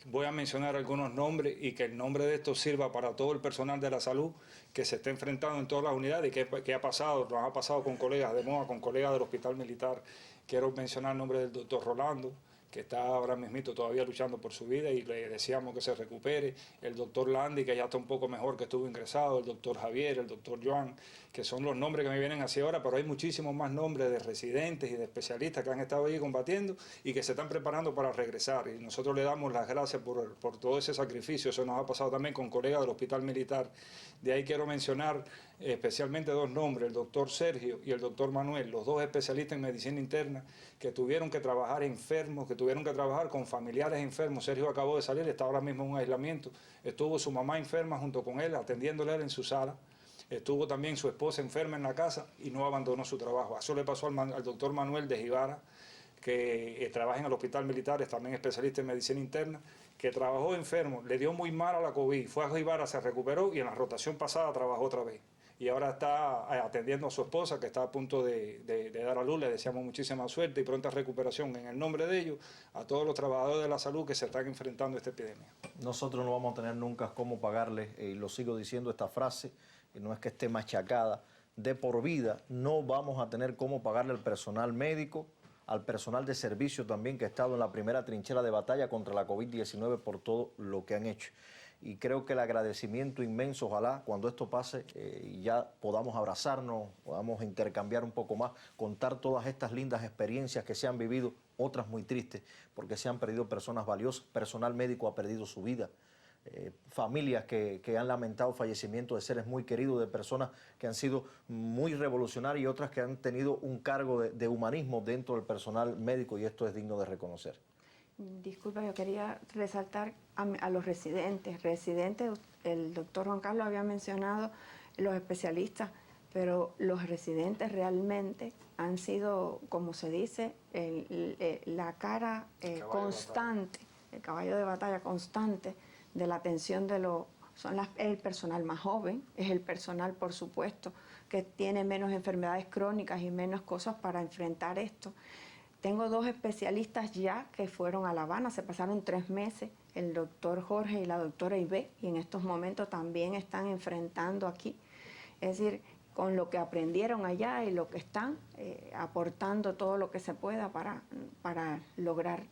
Voy a mencionar algunos nombres y que el nombre de estos sirva para todo el personal de la salud que se está enfrentando en todas las unidades y que ha pasado, nos ha pasado con colegas de MOA, con colegas del Hospital Militar. Quiero mencionar el nombre del doctor Rolando, que está ahora mismito todavía luchando por su vida y le deseamos que se recupere, el doctor Landy, que ya está un poco mejor, que estuvo ingresado, el doctor Javier, el doctor Joan, que son los nombres que me vienen hacia ahora, pero hay muchísimos más nombres de residentes y de especialistas que han estado allí combatiendo y que se están preparando para regresar. Y nosotros le damos las gracias por todo ese sacrificio. Eso nos ha pasado también con colegas del Hospital Militar. De ahí quiero mencionar especialmente dos nombres, el doctor Sergio y el doctor Manuel, los dos especialistas en medicina interna que tuvieron que trabajar enfermos, que tuvieron que trabajar con familiares enfermos. Sergio acabó de salir, está ahora mismo en un aislamiento. Estuvo su mamá enferma junto con él, atendiéndole a él en su sala. Estuvo también su esposa enferma en la casa y no abandonó su trabajo. Eso le pasó al doctor Manuel de Jibara, que trabaja en el Hospital Militar, es también especialista en medicina interna, que trabajó enfermo, le dio muy mal a la COVID, fue a Jibara, se recuperó y en la rotación pasada trabajó otra vez. Y ahora está atendiendo a su esposa, que está a punto de dar a luz. Le deseamos muchísima suerte y pronta recuperación en el nombre de ellos, a todos los trabajadores de la salud que se están enfrentando a esta epidemia. Nosotros no vamos a tener nunca cómo pagarles, y lo sigo diciendo esta frase, no es que esté machacada, de por vida no vamos a tener cómo pagarle al personal médico, al personal de servicio también que ha estado en la primera trinchera de batalla contra la COVID-19 por todo lo que han hecho. Y creo que el agradecimiento inmenso, ojalá cuando esto pase ya podamos abrazarnos, podamos intercambiar un poco más, contar todas estas lindas experiencias que se han vivido, otras muy tristes, porque se han perdido personas valiosas, personal médico ha perdido su vida, familias que han lamentado fallecimiento de seres muy queridos, de personas que han sido muy revolucionarias y otras que han tenido un cargo de humanismo dentro del personal médico, y esto es digno de reconocer. Disculpa, yo quería resaltar a los residentes. El doctor Juan Carlos había mencionado los especialistas, pero los residentes realmente han sido, como se dice, la cara constante, el caballo de batalla constante de la atención de el personal más joven, es el personal, por supuesto, que tiene menos enfermedades crónicas y menos cosas para enfrentar esto. Tengo dos especialistas ya que fueron a La Habana, se pasaron 3 meses, el doctor Jorge y la doctora Ibe, y en estos momentos también están enfrentando aquí. Es decir, con lo que aprendieron allá y lo que están aportando todo lo que se pueda para lograr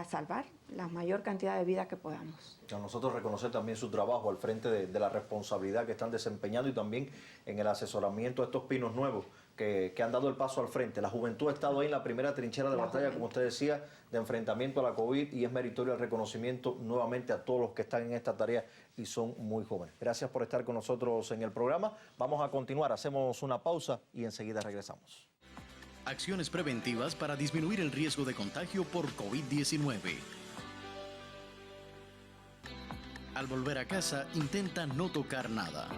salvar la mayor cantidad de vidas que podamos. A nosotros reconocer también su trabajo al frente de la responsabilidad que están desempeñando y también en el asesoramiento a estos pinos nuevos que han dado el paso al frente. La juventud ha estado ahí en la primera trinchera de batalla, como usted decía, de enfrentamiento a la COVID, y es meritorio el reconocimiento nuevamente a todos los que están en esta tarea y son muy jóvenes. Gracias por estar con nosotros en el programa. Vamos a continuar, hacemos una pausa y enseguida regresamos. Acciones preventivas para disminuir el riesgo de contagio por COVID-19. Al volver a casa, intenta no tocar nada.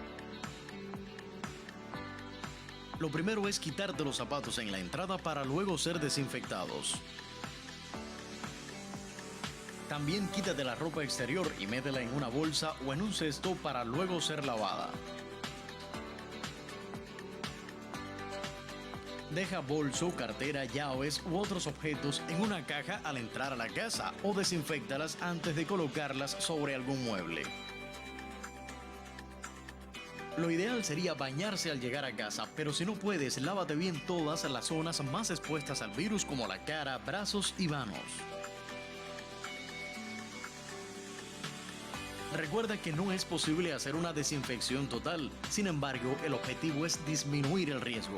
Lo primero es quitarte los zapatos en la entrada para luego ser desinfectados. También quítate la ropa exterior y métela en una bolsa o en un cesto para luego ser lavada. Deja bolso, cartera, llaves u otros objetos en una caja al entrar a la casa o desinféctalas antes de colocarlas sobre algún mueble. Lo ideal sería bañarse al llegar a casa, pero si no puedes, lávate bien todas las zonas más expuestas al virus como la cara, brazos y manos. Recuerda que no es posible hacer una desinfección total, sin embargo, el objetivo es disminuir el riesgo.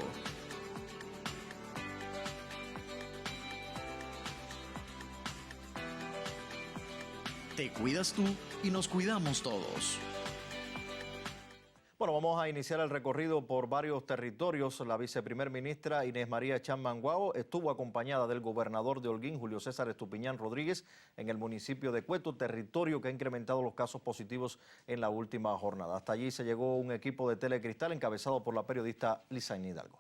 Te cuidas tú y nos cuidamos todos. Bueno, vamos a iniciar el recorrido por varios territorios. La viceprimer ministra Inés María Chapman Guao estuvo acompañada del gobernador de Holguín, Julio César Estupiñán Rodríguez, en el municipio de Cueto, territorio que ha incrementado los casos positivos en la última jornada. Hasta allí se llegó un equipo de Telecristal encabezado por la periodista Lizaine Hidalgo.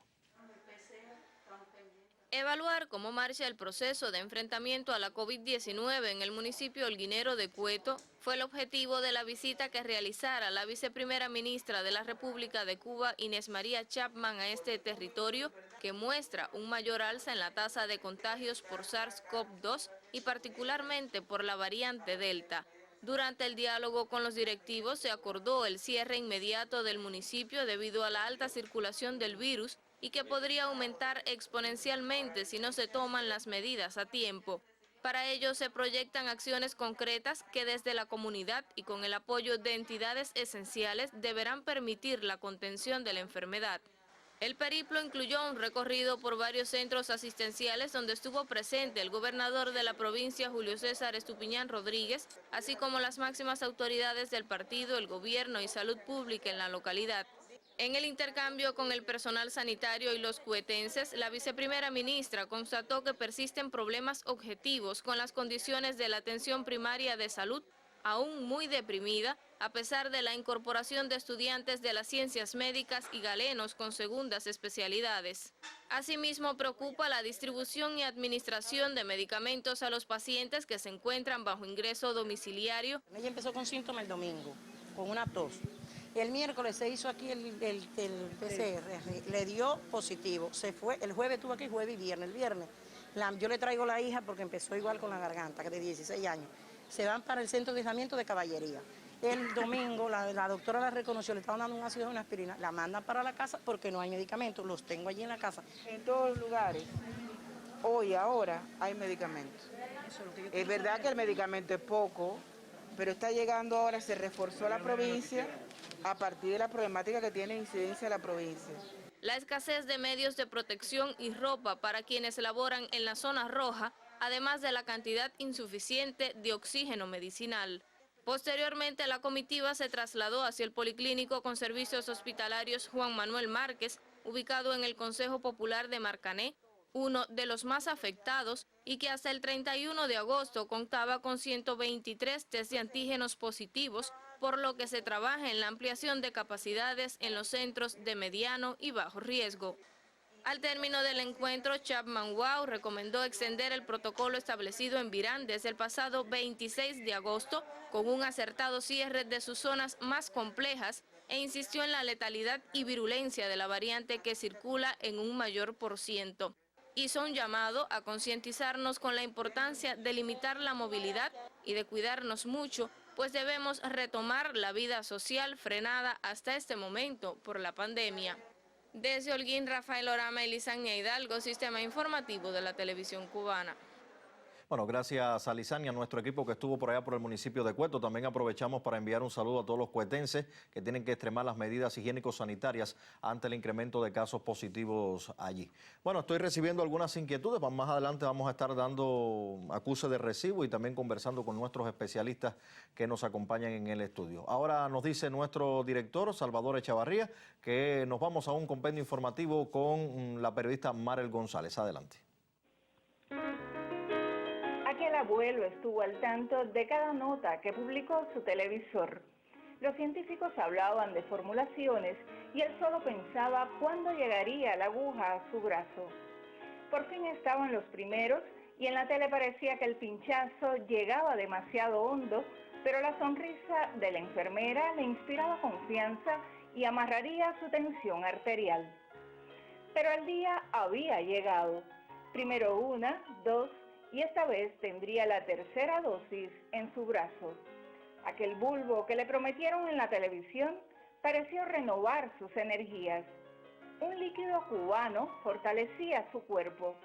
Evaluar cómo marcha el proceso de enfrentamiento a la COVID-19 en el municipio holguinero de Cueto fue el objetivo de la visita que realizara la viceprimera ministra de la República de Cuba, Inés María Chapman, a este territorio, que muestra un mayor alza en la tasa de contagios por SARS-CoV-2 y particularmente por la variante Delta. Durante el diálogo con los directivos se acordó el cierre inmediato del municipio debido a la alta circulación del virus y que podría aumentar exponencialmente si no se toman las medidas a tiempo. Para ello se proyectan acciones concretas que desde la comunidad y con el apoyo de entidades esenciales deberán permitir la contención de la enfermedad. El periplo incluyó un recorrido por varios centros asistenciales donde estuvo presente el gobernador de la provincia, Julio César Estupiñán Rodríguez, así como las máximas autoridades del partido, el gobierno y salud pública en la localidad. En el intercambio con el personal sanitario y los cuetenses, la viceprimera ministra constató que persisten problemas objetivos con las condiciones de la atención primaria de salud, aún muy deprimida, a pesar de la incorporación de estudiantes de las ciencias médicas y galenos con segundas especialidades. Asimismo, preocupa la distribución y administración de medicamentos a los pacientes que se encuentran bajo ingreso domiciliario. Ella empezó con síntomas el domingo, con una tos. El miércoles se hizo aquí el PCR, le dio positivo, se fue, el jueves estuvo aquí, jueves y viernes. El viernes yo le traigo la hija porque empezó igual con la garganta, que de 16 años. Se van para el centro de aislamiento de Caballería. El domingo la doctora la reconoció, le estaban dando un ácido de una aspirina, la mandan para la casa porque no hay medicamentos, los tengo allí en la casa. En todos los lugares, ahora, hay medicamentos. Es verdad que el medicamento es poco, pero está llegando ahora, se reforzó la provincia a partir de la problemática que tiene incidencia la provincia. La escasez de medios de protección y ropa para quienes laboran en la zona roja, además de la cantidad insuficiente de oxígeno medicinal. Posteriormente, la comitiva se trasladó hacia el Policlínico con Servicios Hospitalarios Juan Manuel Márquez, ubicado en el Consejo Popular de Marcané, uno de los más afectados y que hasta el 31 de agosto contaba con 123 test de antígenos positivos, por lo que se trabaja en la ampliación de capacidades en los centros de mediano y bajo riesgo. Al término del encuentro, Chapman Wow recomendó extender el protocolo establecido en Virán desde el pasado 26 de agosto con un acertado cierre de sus zonas más complejas e insistió en la letalidad y virulencia de la variante que circula en un mayor %. Hizo un llamado a concientizarnos con la importancia de limitar la movilidad y de cuidarnos mucho, pues debemos retomar la vida social frenada hasta este momento por la pandemia. Desde Holguín, Rafael Orama y Lisania Hidalgo, Sistema Informativo de la Televisión Cubana. Bueno, gracias a Lisania, a nuestro equipo que estuvo por allá por el municipio de Cueto. También aprovechamos para enviar un saludo a todos los cuetenses que tienen que extremar las medidas higiénico-sanitarias ante el incremento de casos positivos allí. Bueno, estoy recibiendo algunas inquietudes. Más adelante vamos a estar dando acuse de recibo y también conversando con nuestros especialistas que nos acompañan en el estudio. Ahora nos dice nuestro director, Salvador Echavarría, que nos vamos a un compendio informativo con la periodista Marel González. Adelante. El abuelo estuvo al tanto de cada nota que publicó su televisor. Los científicos hablaban de formulaciones y él solo pensaba cuándo llegaría la aguja a su brazo. Por fin estaban los primeros y en la tele parecía que el pinchazo llegaba demasiado hondo, pero la sonrisa de la enfermera le inspiraba confianza y amarraría su tensión arterial. Pero el día había llegado. Primero una, dos, y esta vez tendría la tercera dosis en su brazo. Aquel bulbo que le prometieron en la televisión pareció renovar sus energías. Un líquido cubano fortalecía su cuerpo,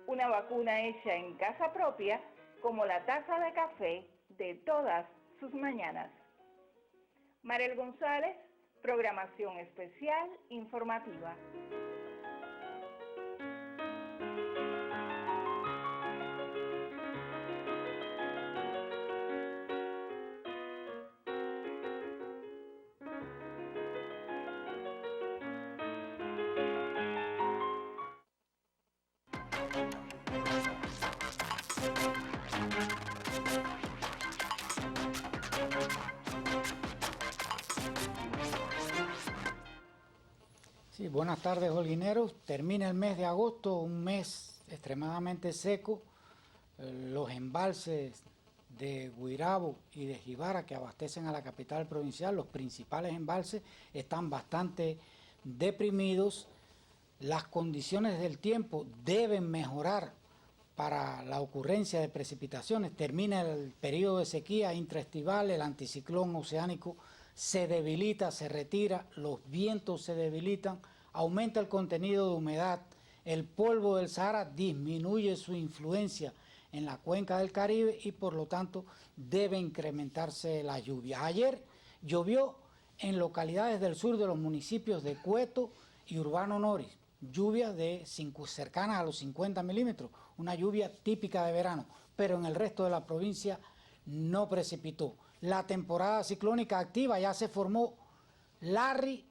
una vacuna hecha en casa propia como la taza de café de todas sus mañanas. Marel González, programación especial informativa. Sí, buenas tardes, holguineros. Termina el mes de agosto, un mes extremadamente seco. Los embalses de Guayrabo y de Jibara, que abastecen a la capital provincial, los principales embalses, están bastante deprimidos. Las condiciones del tiempo deben mejorar para la ocurrencia de precipitaciones. Termina el periodo de sequía intraestival, el anticiclón oceánico se debilita, se retira, los vientos se debilitan, aumenta el contenido de humedad, el polvo del Sahara disminuye su influencia en la cuenca del Caribe y por lo tanto debe incrementarse la lluvia. Ayer llovió en localidades del sur de los municipios de Cueto y Urbano Noris, lluvias cercanas a los 50 milímetros, una lluvia típica de verano, pero en el resto de la provincia no precipitó. La temporada ciclónica activa ya se formó Larry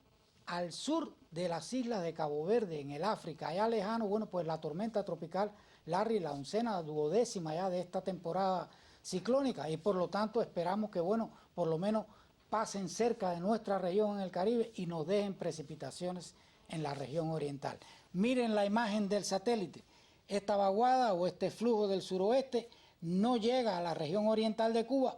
al sur de las islas de Cabo Verde, en el África, allá lejano. Bueno, pues la tormenta tropical Larry, la 11ª, 12ª ya de esta temporada ciclónica, y por lo tanto esperamos que, bueno, por lo menos pasen cerca de nuestra región en el Caribe y nos dejen precipitaciones en la región oriental. Miren la imagen del satélite. Esta vaguada o este flujo del suroeste no llega a la región oriental de Cuba.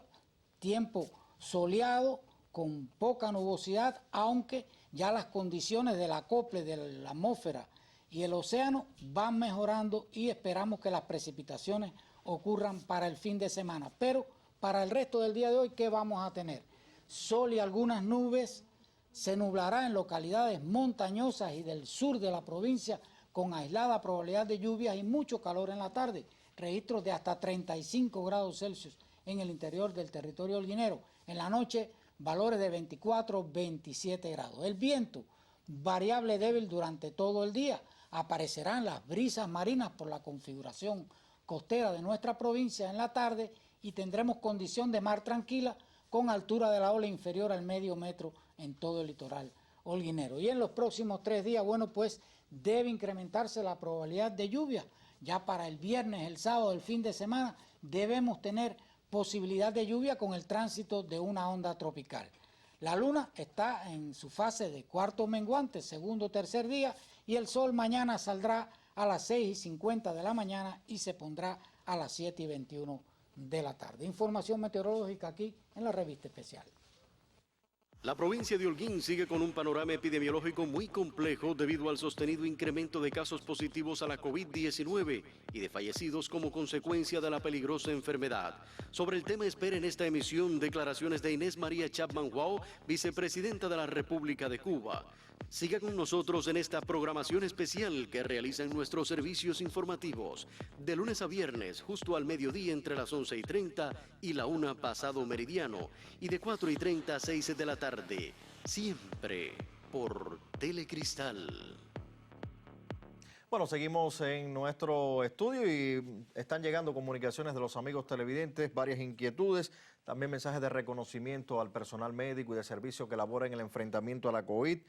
Tiempo soleado, con poca nubosidad, aunque ya las condiciones del acople de la atmósfera y el océano van mejorando y esperamos que las precipitaciones ocurran para el fin de semana. Pero para el resto del día de hoy, ¿qué vamos a tener? Sol y algunas nubes, se nublará en localidades montañosas y del sur de la provincia con aislada probabilidad de lluvias y mucho calor en la tarde, registros de hasta 35 grados Celsius en el interior del territorio holguinero. En la noche, valores de 24, 27 grados. El viento, variable débil durante todo el día. Aparecerán las brisas marinas por la configuración costera de nuestra provincia en la tarde y tendremos condición de mar tranquila con altura de la ola inferior al medio metro en todo el litoral holguinero. Y en los próximos 3 días, bueno, pues debe incrementarse la probabilidad de lluvia. Ya para el viernes, el sábado, el fin de semana, debemos tener posibilidad de lluvia con el tránsito de una onda tropical. La luna está en su fase de cuarto menguante, segundo o tercer día, y el sol mañana saldrá a las 6:50 de la mañana y se pondrá a las 7:21 de la tarde. Información meteorológica aquí en la revista especial. La provincia de Holguín sigue con un panorama epidemiológico muy complejo debido al sostenido incremento de casos positivos a la COVID-19 y de fallecidos como consecuencia de la peligrosa enfermedad. Sobre el tema espera en esta emisión declaraciones de Inés María Chapman Wao, vicepresidenta de la República de Cuba. Siga con nosotros en esta programación especial que realizan nuestros servicios informativos de lunes a viernes justo al mediodía entre las 11:30 y la 1 pasado meridiano y de 4:30 a 6 de la tarde, siempre por Telecristal. Bueno, seguimos en nuestro estudio y están llegando comunicaciones de los amigos televidentes, varias inquietudes, también mensajes de reconocimiento al personal médico y de servicio que labora en el enfrentamiento a la COVID.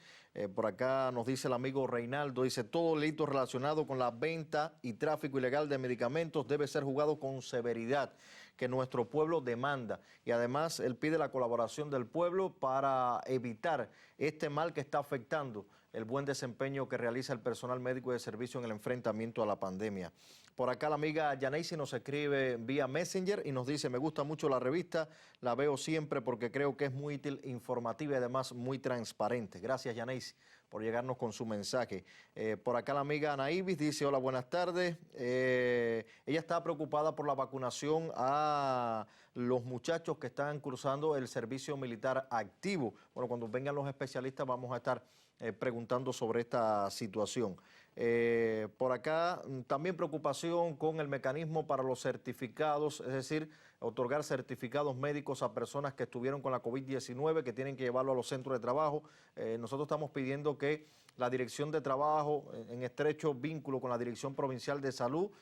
Por acá nos dice el amigo Reinaldo, dice, todo delito relacionado con la venta y tráfico ilegal de medicamentos debe ser juzgado con severidad que nuestro pueblo demanda. Y además él pide la colaboración del pueblo para evitar este mal que está afectando el buen desempeño que realiza el personal médico de servicio en el enfrentamiento a la pandemia. Por acá la amiga Yaneisi nos escribe vía Messenger y nos dice, me gusta mucho la revista, la veo siempre porque creo que es muy útil, informativa y además muy transparente. Gracias, Yaneisi, por llegarnos con su mensaje. Por acá la amiga Ana Ibis dice, hola, buenas tardes. Ella está preocupada por la vacunación a los muchachos que están cursando el servicio militar activo. Bueno, cuando vengan los especialistas vamos a estar preguntando sobre esta situación. Por acá también preocupación con el mecanismo para los certificados, es decir, otorgar certificados médicos a personas que estuvieron con la COVID-19, que tienen que llevarlo a los centros de trabajo. Nosotros estamos pidiendo que la Dirección de Trabajo, en estrecho vínculo con la Dirección Provincial de Salud,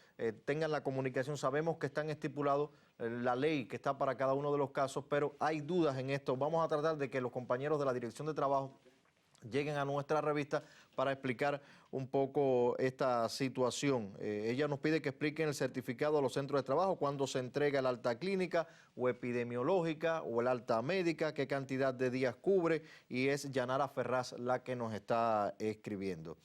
tengan la comunicación. Sabemos que están estipulados la ley que está para cada uno de los casos, pero hay dudas en esto. Vamos a tratar de que los compañeros de la Dirección de Trabajo lleguen a nuestra revista para explicar un poco esta situación. Ella nos pide que expliquen el certificado a los centros de trabajo, cuándo se entrega el alta clínica o epidemiológica o el alta médica, qué cantidad de días cubre, y es Yanara Ferraz la que nos está escribiendo.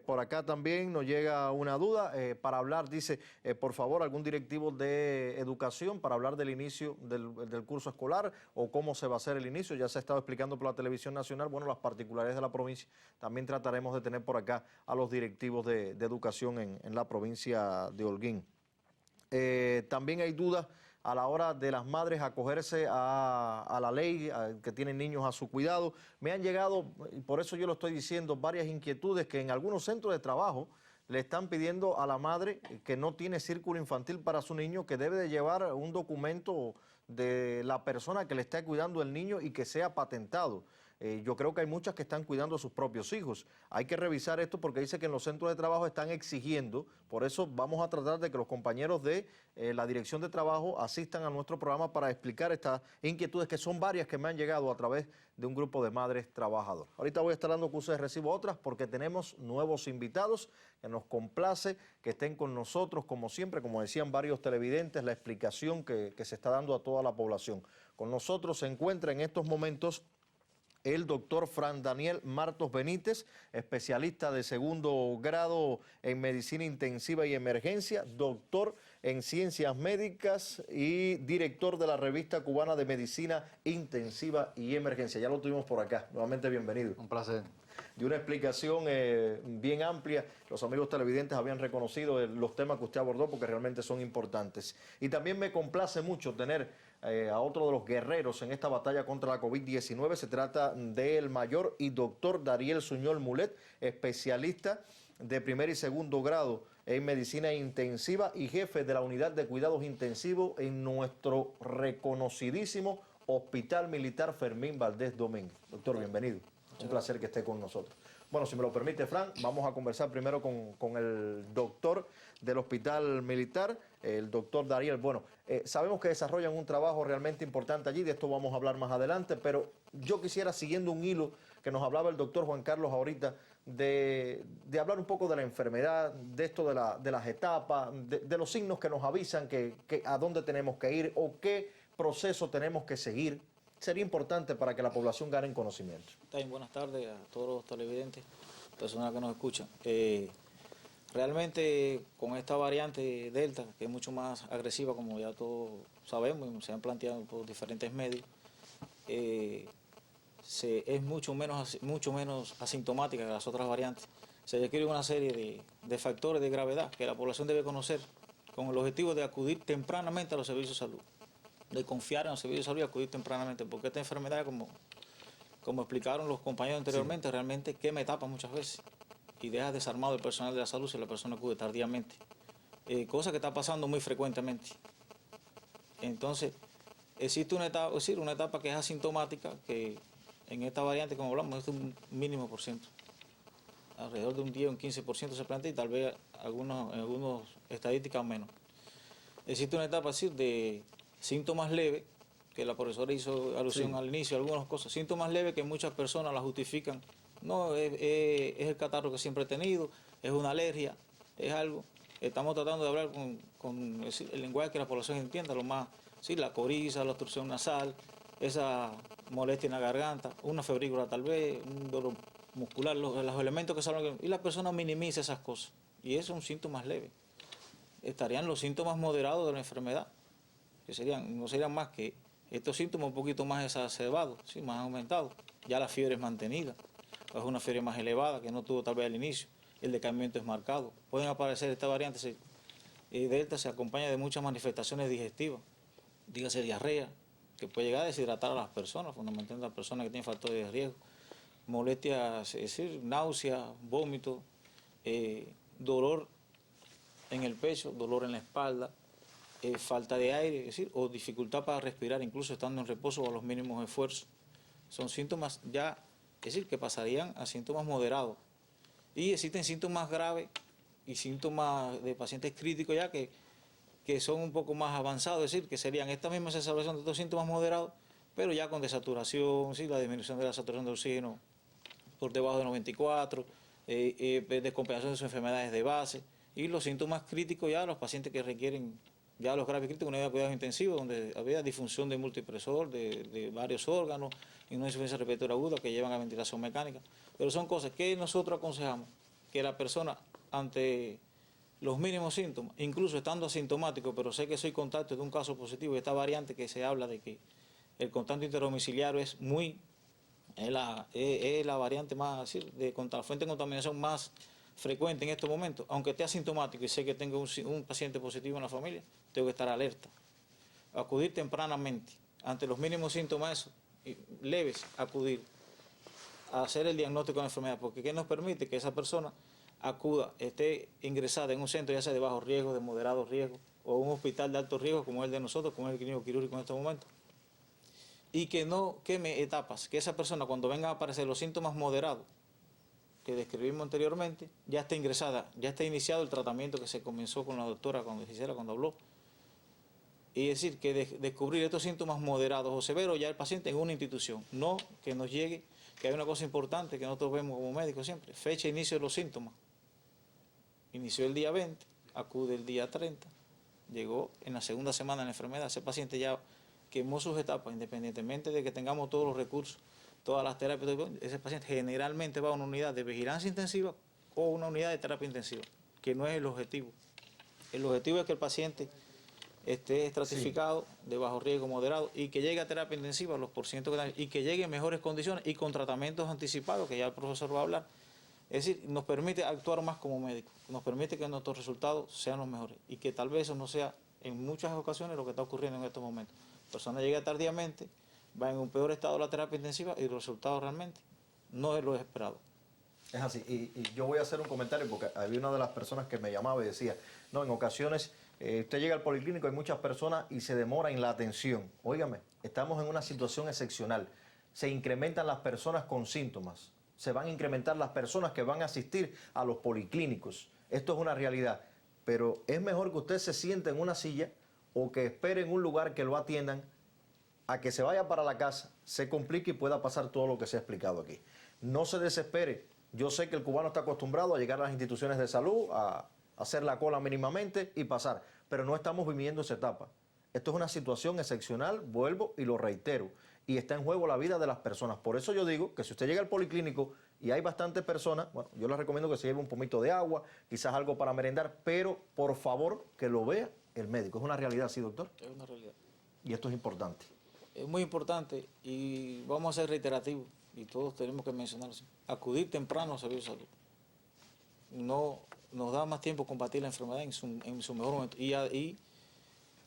Por acá también nos llega una duda para hablar, dice, por favor, algún directivo de educación para hablar del inicio del curso escolar o cómo se va a hacer el inicio. Ya se ha estado explicando por la televisión nacional, bueno, las particularidades de la provincia. También trataremos de tener por acá a los directivos de educación en la provincia de Holguín. También hay dudas a la hora de las madres acogerse a la ley, que tienen niños a su cuidado. Me han llegado, y por eso yo lo estoy diciendo, varias inquietudes que en algunos centros de trabajo le están pidiendo a la madre que no tiene círculo infantil para su niño, que debe de llevar un documento de la persona que le está cuidando el niño y que sea patentado. Yo creo que hay muchas que están cuidando a sus propios hijos. Hay que revisar esto porque dice que en los centros de trabajo están exigiendo. Por eso vamos a tratar de que los compañeros de la Dirección de Trabajo asistan a nuestro programa para explicar estas inquietudes, que son varias que me han llegado a través de un grupo de madres trabajadoras. Ahorita voy a estar dando cursos de recibo otras porque tenemos nuevos invitados que nos complace que estén con nosotros, como siempre, como decían varios televidentes, la explicación que se está dando a toda la población. Con nosotros se encuentra en estos momentos el doctor Fran Daniel Martos Benítez, especialista de segundo grado en Medicina Intensiva y Emergencia, doctor en Ciencias Médicas y director de la Revista Cubana de Medicina Intensiva y Emergencia. Ya lo tuvimos por acá. Nuevamente bienvenido. Un placer. De una explicación bien amplia. Los amigos televidentes habían reconocido los temas que usted abordó porque realmente son importantes. Y también me complace mucho tener a otro de los guerreros en esta batalla contra la COVID-19. Se trata del mayor y doctor Dariel Suñol Mulet, especialista de primer y segundo grado en Medicina Intensiva y jefe de la Unidad de Cuidados Intensivos en nuestro reconocidísimo Hospital Militar Fermín Valdés Domínguez. Doctor, bienvenido. Un placer que esté con nosotros. Bueno, si me lo permite, Fran, vamos a conversar primero con el doctor del Hospital Militar, el doctor Dariel. Bueno, sabemos que desarrollan un trabajo realmente importante allí, de esto vamos a hablar más adelante, pero yo quisiera, siguiendo un hilo que nos hablaba el doctor Juan Carlos ahorita, de hablar un poco de la enfermedad, de esto de las etapas, de los signos que nos avisan que a dónde tenemos que ir o qué proceso tenemos que seguir. Sería importante para que la población gane en conocimiento. Buenas tardes a todos los televidentes, personas que nos escuchan. Realmente con esta variante Delta, que es mucho más agresiva, como ya todos sabemos y se han planteado por diferentes medios, es mucho menos asintomática que las otras variantes. Se requiere una serie de factores de gravedad que la población debe conocer con el objetivo de acudir tempranamente a los servicios de salud, de confiar en los servicios de salud y acudir tempranamente, porque esta enfermedad, como explicaron los compañeros anteriormente, sí, realmente quema etapas muchas veces y deja desarmado el personal de la salud si la persona acude tardíamente, cosa que está pasando muy frecuentemente. Entonces, existe una etapa que es asintomática, que en esta variante, como hablamos, es un mínimo por ciento. Alrededor de un 10 o un 15% se plantea y tal vez en algunas estadísticas menos. Existe una etapa así de síntomas leves, que la profesora hizo alusión al inicio, algunas cosas, síntomas leves que muchas personas la justifican. No, es el catarro que siempre he tenido, es una alergia, es algo. Estamos tratando de hablar con el lenguaje que la población entienda, lo más, sí, la coriza, la obstrucción nasal, esa molestia en la garganta, una febrícula tal vez, un dolor muscular, los elementos que salen, y la persona minimiza esas cosas. Y esos son síntomas leves. Estarían los síntomas moderados de la enfermedad, que no serían más que estos síntomas un poquito más exacerbados, ¿sí?, más aumentados. Ya la fiebre es mantenida, es una fiebre más elevada que no tuvo tal vez al inicio, el decaimiento es marcado. Pueden aparecer estas variantes, Delta se acompaña de muchas manifestaciones digestivas, dígase diarrea, que puede llegar a deshidratar a las personas, fundamentalmente a las personas que tienen factores de riesgo, molestias, es decir, náusea, vómito, dolor en el pecho, dolor en la espalda, falta de aire, es decir, o dificultad para respirar, incluso estando en reposo o a los mínimos esfuerzos. Son síntomas ya, es decir, que pasarían a síntomas moderados. Y existen síntomas graves y síntomas de pacientes críticos ya que son un poco más avanzados, es decir, que serían esta misma exacerbación de estos síntomas moderados, pero ya con desaturación, ¿sí?, la disminución de la saturación de oxígeno por debajo de 94, descompensación de sus enfermedades de base, y los síntomas críticos ya los pacientes que requieren, ya los graves críticos, una unidad de cuidados intensivos, donde había disfunción de multipresor, de varios órganos, y una insuficiencia respiratoria aguda que llevan a ventilación mecánica. Pero son cosas que nosotros aconsejamos que la persona, ante los mínimos síntomas, incluso estando asintomático, pero sé que soy contacto de un caso positivo, esta variante que se habla de que el contacto interdomiciliario es la variante más, la fuente de contaminación más frecuente en estos momentos. Aunque esté asintomático y sé que tengo un paciente positivo en la familia, tengo que estar alerta. acudir tempranamente, ante los mínimos síntomas leves, acudir a hacer el diagnóstico de la enfermedad, porque ¿qué nos permite? Que esa persona acuda, esté ingresada en un centro ya sea de bajo riesgo, de moderado riesgo, o un hospital de alto riesgo como el de nosotros, como es el clínico quirúrgico en este momento, y que no queme etapas, que esa persona cuando vengan a aparecer los síntomas moderados que describimos anteriormente, ya está ingresada, ya está iniciado el tratamiento que se comenzó con la doctora cuando habló, y es decir, que descubrir estos síntomas moderados o severos ya el paciente en una institución, no que nos llegue, que hay una cosa importante que nosotros vemos como médicos siempre, fecha de inicio de los síntomas. Inició el día 20, acude el día 30, llegó en la segunda semana de la enfermedad, ese paciente ya quemó sus etapas, independientemente de que tengamos todos los recursos, todas las terapias, ese paciente generalmente va a una unidad de vigilancia intensiva o una unidad de terapia intensiva, que no es el objetivo. El objetivo es que el paciente esté estratificado, de bajo riesgo, moderado, y que llegue a terapia intensiva, los porcientos que dan, y que llegue en mejores condiciones y con tratamientos anticipados, que ya el profesor va a hablar. Es decir, nos permite actuar más como médicos, nos permite que nuestros resultados sean los mejores y que tal vez eso no sea en muchas ocasiones lo que está ocurriendo en estos momentos. La persona llega tardíamente, va en un peor estado de la terapia intensiva y el resultado realmente no es lo esperado. Es así, y yo voy a hacer un comentario porque había una de las personas que me llamaba y decía, no, en ocasiones usted llega al policlínico, hay muchas personas y se demora en la atención. Óigame, estamos en una situación excepcional, se incrementan las personas con síntomas. Se van a incrementar las personas que van a asistir a los policlínicos. Esto es una realidad. Pero es mejor que usted se siente en una silla o que espere en un lugar que lo atiendan a que se vaya para la casa, se complique y pueda pasar todo lo que se ha explicado aquí. No se desespere. Yo sé que el cubano está acostumbrado a llegar a las instituciones de salud, a hacer la cola mínimamente y pasar. Pero no estamos viviendo esa etapa. Esto es una situación excepcional, vuelvo y lo reitero. Y está en juego la vida de las personas. Por eso yo digo que si usted llega al policlínico y hay bastantes personas, bueno, yo les recomiendo que se lleve un pomito de agua, quizás algo para merendar, pero por favor que lo vea el médico. Es una realidad, ¿sí, doctor? Es una realidad. Y esto es importante. Es muy importante y vamos a ser reiterativos y todos tenemos que mencionarlo. Acudir temprano a servicios de salud. No nos da más tiempo combatir la enfermedad en su mejor momento. Y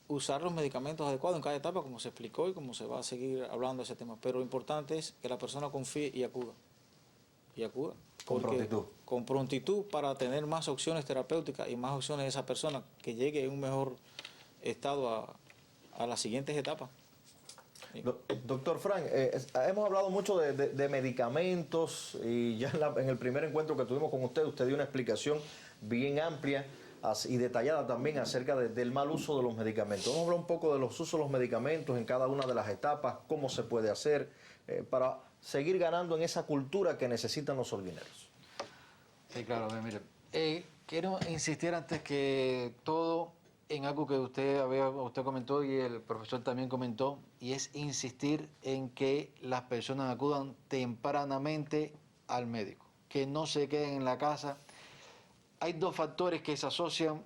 usar los medicamentos adecuados en cada etapa, como se explicó y como se va a seguir hablando de ese tema. Pero lo importante es que la persona confíe y acuda. Y acuda. Con prontitud. Con prontitud para tener más opciones terapéuticas y más opciones de esa persona que llegue en un mejor estado a las siguientes etapas. Doctor Frank, hemos hablado mucho de medicamentos y ya en el primer encuentro que tuvimos con usted dio una explicación bien amplia y detallada también acerca del mal uso de los medicamentos. Vamos a hablar un poco de los usos de los medicamentos en cada una de las etapas, cómo se puede hacer para seguir ganando en esa cultura que necesitan los holguineros. Sí, claro, mire, quiero insistir antes que todo en algo que usted comentó y el profesor también comentó, y es insistir en que las personas acudan tempranamente al médico, que no se queden en la casa. Hay dos factores que se asocian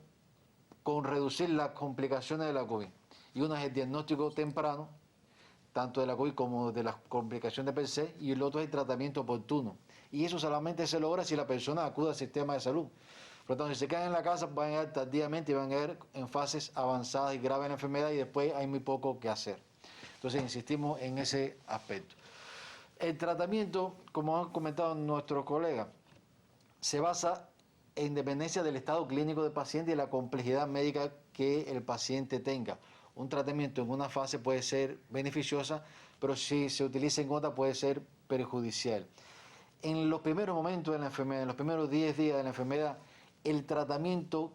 con reducir las complicaciones de la COVID, y uno es el diagnóstico temprano, tanto de la COVID como de las complicaciones de per se, y el otro es el tratamiento oportuno. Y eso solamente se logra si la persona acude al sistema de salud. Por lo tanto, si se quedan en la casa, van a llegar tardíamente y van a llegar en fases avanzadas y graves de la enfermedad y después hay muy poco que hacer. Entonces, insistimos en ese aspecto. El tratamiento, como han comentado nuestros colegas, se basa en dependencia del estado clínico del paciente y de la complejidad médica que el paciente tenga. Un tratamiento en una fase puede ser beneficiosa, pero si se utiliza en otra puede ser perjudicial. En los primeros momentos de la enfermedad, en los primeros 10 días de la enfermedad, el tratamiento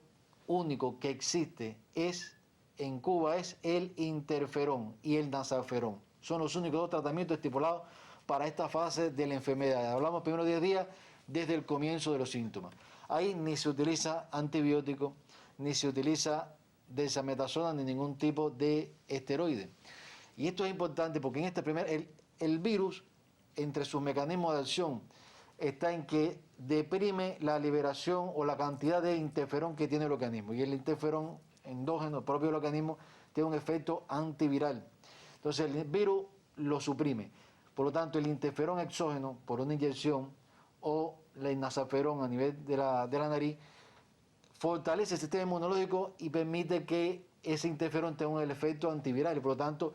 único que existe en Cuba es el interferón y el nasalferón. Son los únicos dos tratamientos estipulados para esta fase de la enfermedad. Hablamos los primeros 10 días desde el comienzo de los síntomas. Ahí ni se utiliza antibiótico, ni se utiliza dexametasona, ni ningún tipo de esteroide. Y esto es importante porque en este el virus, entre sus mecanismos de acción, está en que deprime la liberación o la cantidad de interferón que tiene el organismo. Y el interferón endógeno propio del organismo tiene un efecto antiviral. Entonces el virus lo suprime. Por lo tanto, el interferón exógeno por una inyección o el nasalferón a nivel de la nariz fortalece el sistema inmunológico y permite que ese interferón tiene el efecto antiviral y por lo tanto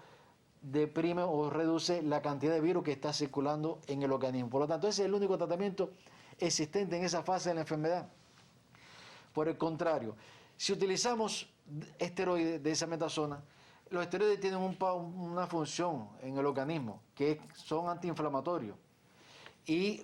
deprime o reduce la cantidad de virus que está circulando en el organismo. Por lo tanto, ese es el único tratamiento existente en esa fase de la enfermedad. Por el contrario, si utilizamos esteroides de desametasona, los esteroides tienen una función en el organismo, que son antiinflamatorios y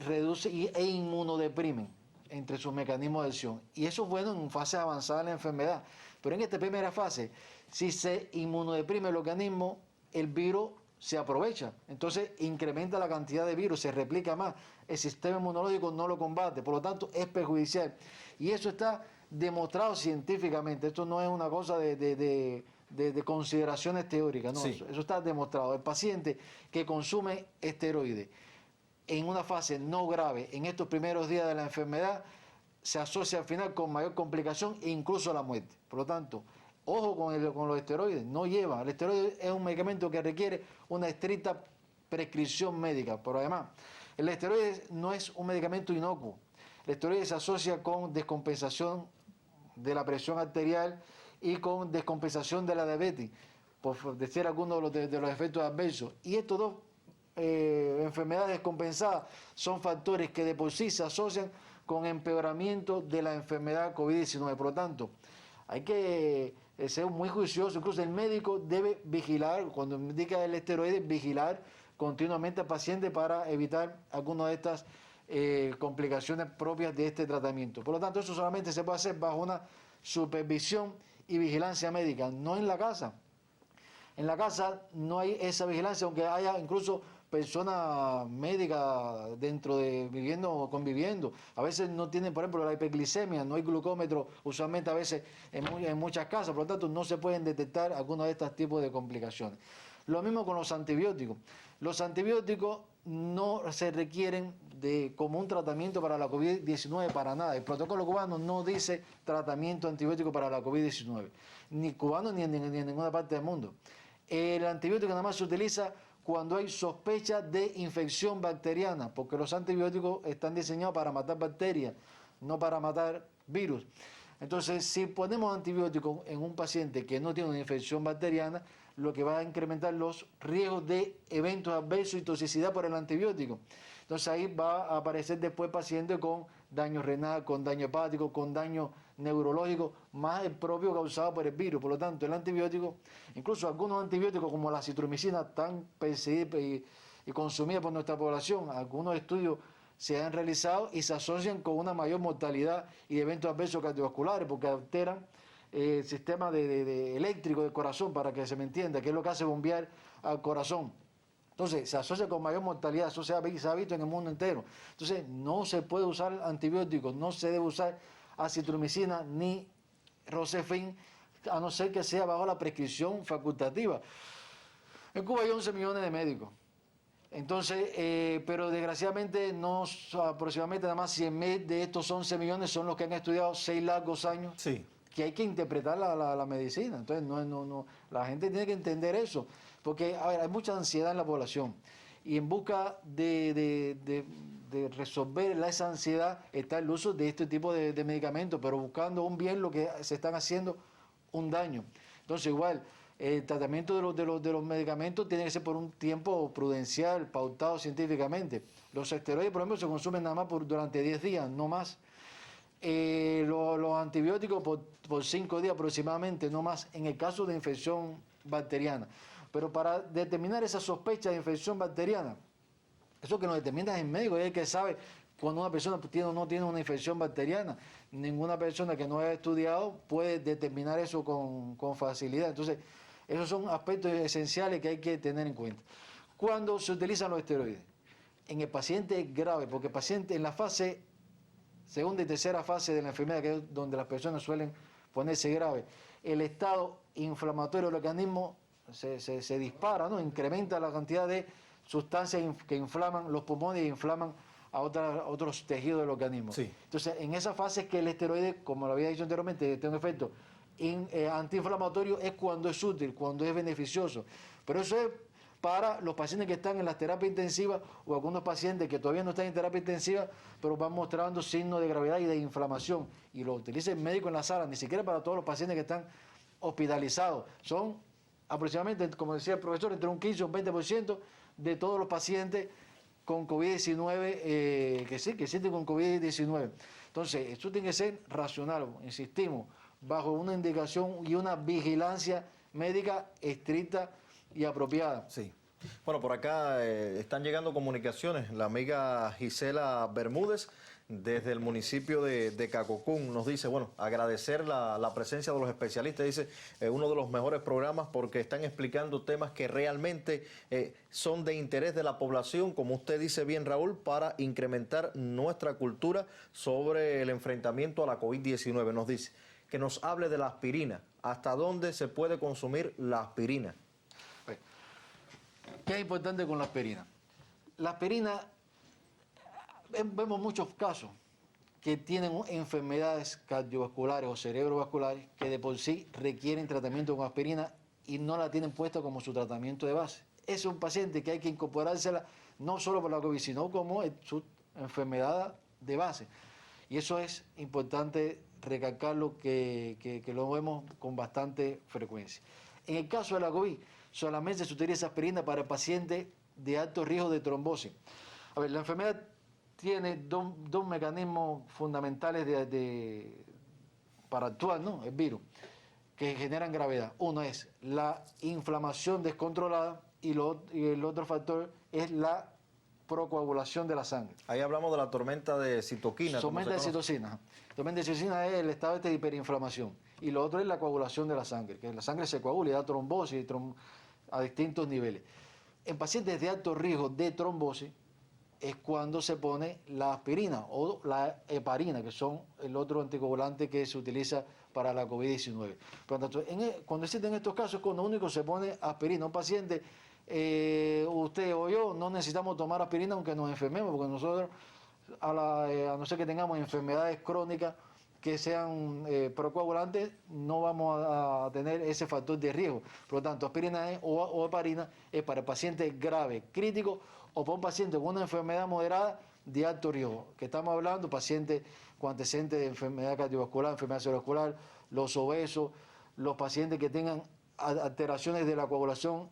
e inmunodeprimen entre sus mecanismos de acción. Y eso es bueno en fase avanzada de la enfermedad. Pero en esta primera fase, si se inmunodeprime el organismo, el virus se aprovecha. Entonces incrementa la cantidad de virus, se replica más. El sistema inmunológico no lo combate. Por lo tanto, es perjudicial. Y eso está demostrado científicamente. Esto no es una cosa de consideraciones teóricas. No, sí. Eso está demostrado. El paciente que consume esteroides en una fase no grave, en estos primeros días de la enfermedad, se asocia al final con mayor complicación e incluso la muerte. Por lo tanto, ojo con los esteroides, no lleva. El esteroide es un medicamento que requiere una estricta prescripción médica, pero además, el esteroide no es un medicamento inocuo. El esteroide se asocia con descompensación de la presión arterial y con descompensación de la diabetes, por decir algunos de los efectos adversos. Y estos dos enfermedades descompensadas son factores que de por sí se asocian con empeoramiento de la enfermedad COVID-19. Por lo tanto, hay que ser muy juicioso. Incluso el médico debe vigilar, cuando indica el esteroide, vigilar continuamente al paciente para evitar algunas de estas complicaciones propias de este tratamiento. Por lo tanto, eso solamente se puede hacer bajo una supervisión y vigilancia médica, no en la casa. En la casa no hay esa vigilancia, aunque haya incluso personas médicas dentro de viviendo o conviviendo. A veces no tienen, por ejemplo, la hiperglicemia, no hay glucómetro usualmente a veces en muchas casas, por lo tanto no se pueden detectar algunos de estos tipos de complicaciones. Lo mismo con los antibióticos. Los antibióticos no se requieren como un tratamiento para la COVID-19 para nada. El protocolo cubano no dice tratamiento antibiótico para la COVID-19, ni cubano ni en ninguna parte del mundo. El antibiótico nada más se utiliza cuando hay sospecha de infección bacteriana, porque los antibióticos están diseñados para matar bacterias, no para matar virus. Entonces, si ponemos antibióticos en un paciente que no tiene una infección bacteriana, lo que va a incrementar los riesgos de eventos adversos y toxicidad por el antibiótico. Entonces ahí va a aparecer después paciente con daño renal, con daño hepático, con daño neurológico, más el propio causado por el virus. Por lo tanto, el antibiótico, incluso algunos antibióticos como la citromicina, tan perseguida y consumida por nuestra población, algunos estudios se han realizado y se asocian con una mayor mortalidad y eventos adversos cardiovasculares, porque alteran el sistema eléctrico del corazón, para que se me entienda, que es lo que hace bombear al corazón. Entonces, se asocia con mayor mortalidad, eso se ha visto en el mundo entero. Entonces, no se puede usar antibióticos, no se debe usar acitromicina ni Rocephin, a no ser que sea bajo la prescripción facultativa. En Cuba hay 11 millones de médicos. Entonces, pero desgraciadamente aproximadamente nada más 100.000 de estos 11 millones son los que han estudiado 6 largos años. Sí. Que hay que interpretar la medicina. Entonces, la gente tiene que entender eso. Porque, a ver, hay mucha ansiedad en la población. Y en busca de resolver esa ansiedad está el uso de este tipo de medicamentos, pero buscando un bien lo que se están haciendo un daño. Entonces, igual, el tratamiento de los medicamentos tiene que ser por un tiempo prudencial, pautado científicamente. Los esteroides, por ejemplo, se consumen nada más durante 10 días, no más. Los antibióticos por 5 días aproximadamente, no más, en el caso de infección bacteriana. Pero para determinar esa sospecha de infección bacteriana, eso que nos determina es el médico, es el que sabe cuando una persona tiene o no tiene una infección bacteriana. Ninguna persona que no haya estudiado puede determinar eso con facilidad. Entonces, esos son aspectos esenciales que hay que tener en cuenta. Cuando se utilizan los esteroides, en el paciente grave, porque el paciente en la fase segunda y tercera fase de la enfermedad, que es donde las personas suelen ponerse graves, el estado inflamatorio del organismo se dispara, ¿no? Incrementa la cantidad de sustancias que inflaman los pulmones e inflaman a otros tejidos del organismo. Sí. Entonces, en esa fase es que el esteroide, como lo había dicho anteriormente, tiene un efecto antiinflamatorio, es cuando es útil, cuando es beneficioso. Pero eso es para los pacientes que están en las terapias intensivas o algunos pacientes que todavía no están en terapia intensiva, pero van mostrando signos de gravedad y de inflamación. Y lo utiliza el médico en la sala, ni siquiera para todos los pacientes que están hospitalizados. Son aproximadamente, como decía el profesor, entre un 15 y un 20% de todos los pacientes con COVID-19 que sienten con COVID-19. Entonces, esto tiene que ser racional, insistimos, bajo una indicación y una vigilancia médica estricta y apropiada. Sí. Bueno, por acá están llegando comunicaciones. La amiga Gisela Bermúdez, desde el municipio de Cacocún, nos dice, bueno, agradecer la presencia de los especialistas. Dice, uno de los mejores programas porque están explicando temas que realmente son de interés de la población, como usted dice bien, Raúl, para incrementar nuestra cultura sobre el enfrentamiento a la COVID-19. Nos dice que nos hable de la aspirina. ¿Hasta dónde se puede consumir la aspirina? ¿Qué es importante con la aspirina? La aspirina, vemos muchos casos que tienen enfermedades cardiovasculares o cerebrovasculares que de por sí requieren tratamiento con aspirina y no la tienen puesta como su tratamiento de base. Es un paciente que hay que incorporársela no solo por la COVID, sino como su enfermedad de base. Y eso es importante recalcarlo, que lo vemos con bastante frecuencia. En el caso de la COVID, solamente se utiliza aspirina para pacientes de alto riesgo de trombosis. A ver, la enfermedad tiene dos mecanismos fundamentales para actuar, ¿no? El virus, que generan gravedad. Uno es la inflamación descontrolada y el otro factor es la procoagulación de la sangre. Ahí hablamos de la tormenta de citokina. Tormenta de citocina. Tormenta de citocina es el estado de hiperinflamación. Y lo otro es la coagulación de la sangre, que la sangre se coagula y da trombosis a distintos niveles. En pacientes de alto riesgo de trombosis es cuando se pone la aspirina o la heparina, que son el otro anticoagulante que se utiliza para la COVID-19. Por lo tanto, cuando existen estos casos, cuando único se pone aspirina. Un paciente, usted o yo, no necesitamos tomar aspirina aunque nos enfermemos, porque nosotros, a no ser que tengamos enfermedades crónicas que sean procoagulantes, no vamos a tener ese factor de riesgo. Por lo tanto, aspirina o heparina es para pacientes graves, críticos, o para un paciente con una enfermedad moderada de alto riesgo, que estamos hablando, pacientes con antecedentes de enfermedad cardiovascular, enfermedad cerebrovascular, los obesos, los pacientes que tengan alteraciones de la coagulación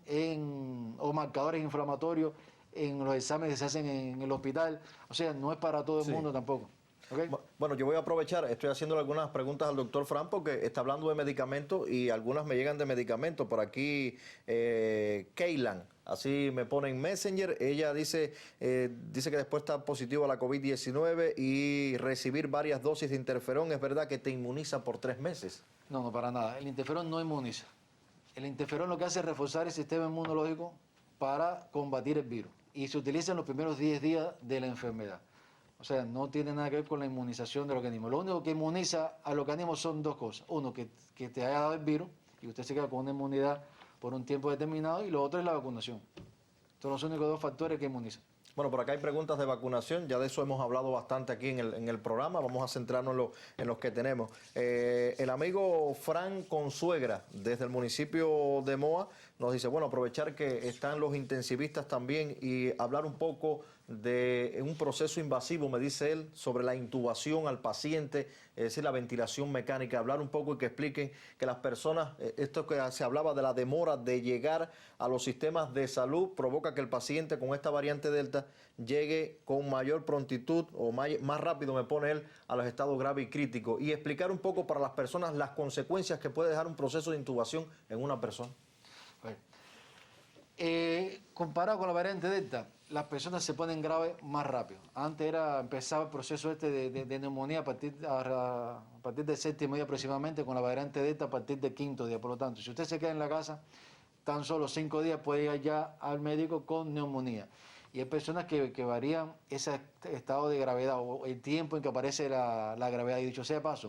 o marcadores inflamatorios en los exámenes que se hacen en el hospital. O sea, no es para todo el mundo tampoco. ¿Okay? Bueno, yo voy a aprovechar, estoy haciendo algunas preguntas al doctor Fran porque está hablando de medicamentos y algunas me llegan de medicamentos. Por aquí, Keylan, así me pone en Messenger, ella dice que después está positivo a la COVID-19 y recibir varias dosis de interferón, ¿es verdad que te inmuniza por 3 meses? No, para nada. El interferón no inmuniza. El interferón lo que hace es reforzar el sistema inmunológico para combatir el virus y se utiliza en los primeros 10 días de la enfermedad. O sea, no tiene nada que ver con la inmunización del organismo. Lo único que inmuniza al organismo son 2 cosas. Uno, que te haya dado el virus y usted se queda con una inmunidad por un tiempo determinado, y lo otro es la vacunación. Estos son los únicos 2 factores que inmunizan. Bueno, por acá hay preguntas de vacunación, ya de eso hemos hablado bastante aquí en el programa, vamos a centrarnos en los que tenemos. El amigo Fran Consuegra, desde el municipio de Moa, nos dice, bueno, aprovechar que están los intensivistas también y hablar un poco de un proceso invasivo, me dice él, sobre la intubación al paciente, es decir, la ventilación mecánica, hablar un poco y que expliquen que las personas, esto que se hablaba de la demora de llegar a los sistemas de salud, provoca que el paciente con esta variante Delta llegue con mayor prontitud o más rápido, me pone él, a los estados graves y críticos, y explicar un poco para las personas las consecuencias que puede dejar un proceso de intubación en una persona. Comparado con la variante Delta, las personas se ponen graves más rápido. Antes empezaba el proceso de neumonía a partir del 7º día aproximadamente, con la variante Delta a partir del 5º día. Por lo tanto, si usted se queda en la casa, tan solo 5 días puede ir ya al médico con neumonía. Y hay personas que varían ese estado de gravedad o el tiempo en que aparece la gravedad. Y dicho sea de paso,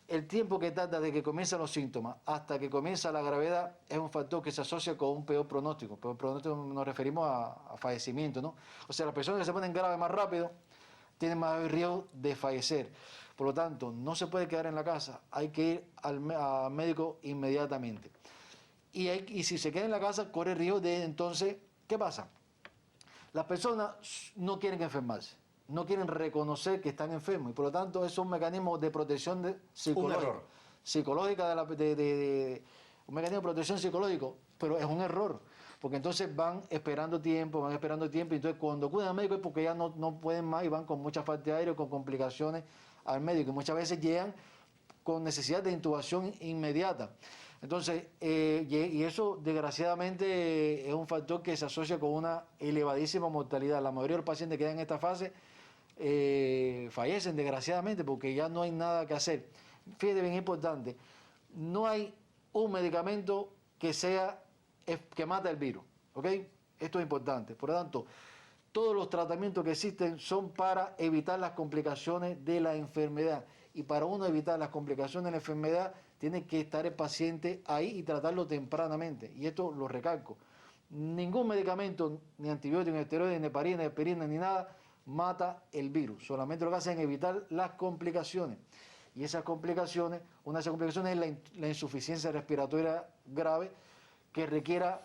el tiempo que tarda desde que comienzan los síntomas hasta que comienza la gravedad es un factor que se asocia con un peor pronóstico. Peor pronóstico nos referimos a fallecimiento, ¿no? O sea, las personas que se ponen graves más rápido tienen más riesgo de fallecer. Por lo tanto, no se puede quedar en la casa, hay que ir al médico inmediatamente. Y si se queda en la casa, corre el riesgo de, entonces, ¿qué pasa? Las personas no quieren enfermarse, no quieren reconocer que están enfermos y por lo tanto es un mecanismo de protección psicológica. Un error. psicológica, un mecanismo de protección psicológico, pero es un error, porque entonces van esperando tiempo, y entonces cuando acuden al médico es porque ya no pueden más y van con mucha falta de aire, con complicaciones al médico, y muchas veces llegan con necesidad de intubación inmediata. Entonces, y eso desgraciadamente es un factor que se asocia con una elevadísima mortalidad. La mayoría de los pacientes que quedan en esta fase fallecen desgraciadamente porque ya no hay nada que hacer. Fíjate, bien importante, no hay un medicamento que mata el virus, ¿ok? Esto es importante. Por lo tanto, todos los tratamientos que existen son para evitar las complicaciones de la enfermedad. Y para uno evitar las complicaciones de la enfermedad, tiene que estar el paciente ahí y tratarlo tempranamente. Y esto lo recalco. Ningún medicamento, ni antibiótico, ni esteroides, ni heparina, ni aspirina, ni nada, mata el virus. Solamente lo que hacen es evitar las complicaciones. Y esas complicaciones, una de esas complicaciones es la insuficiencia respiratoria grave que requiera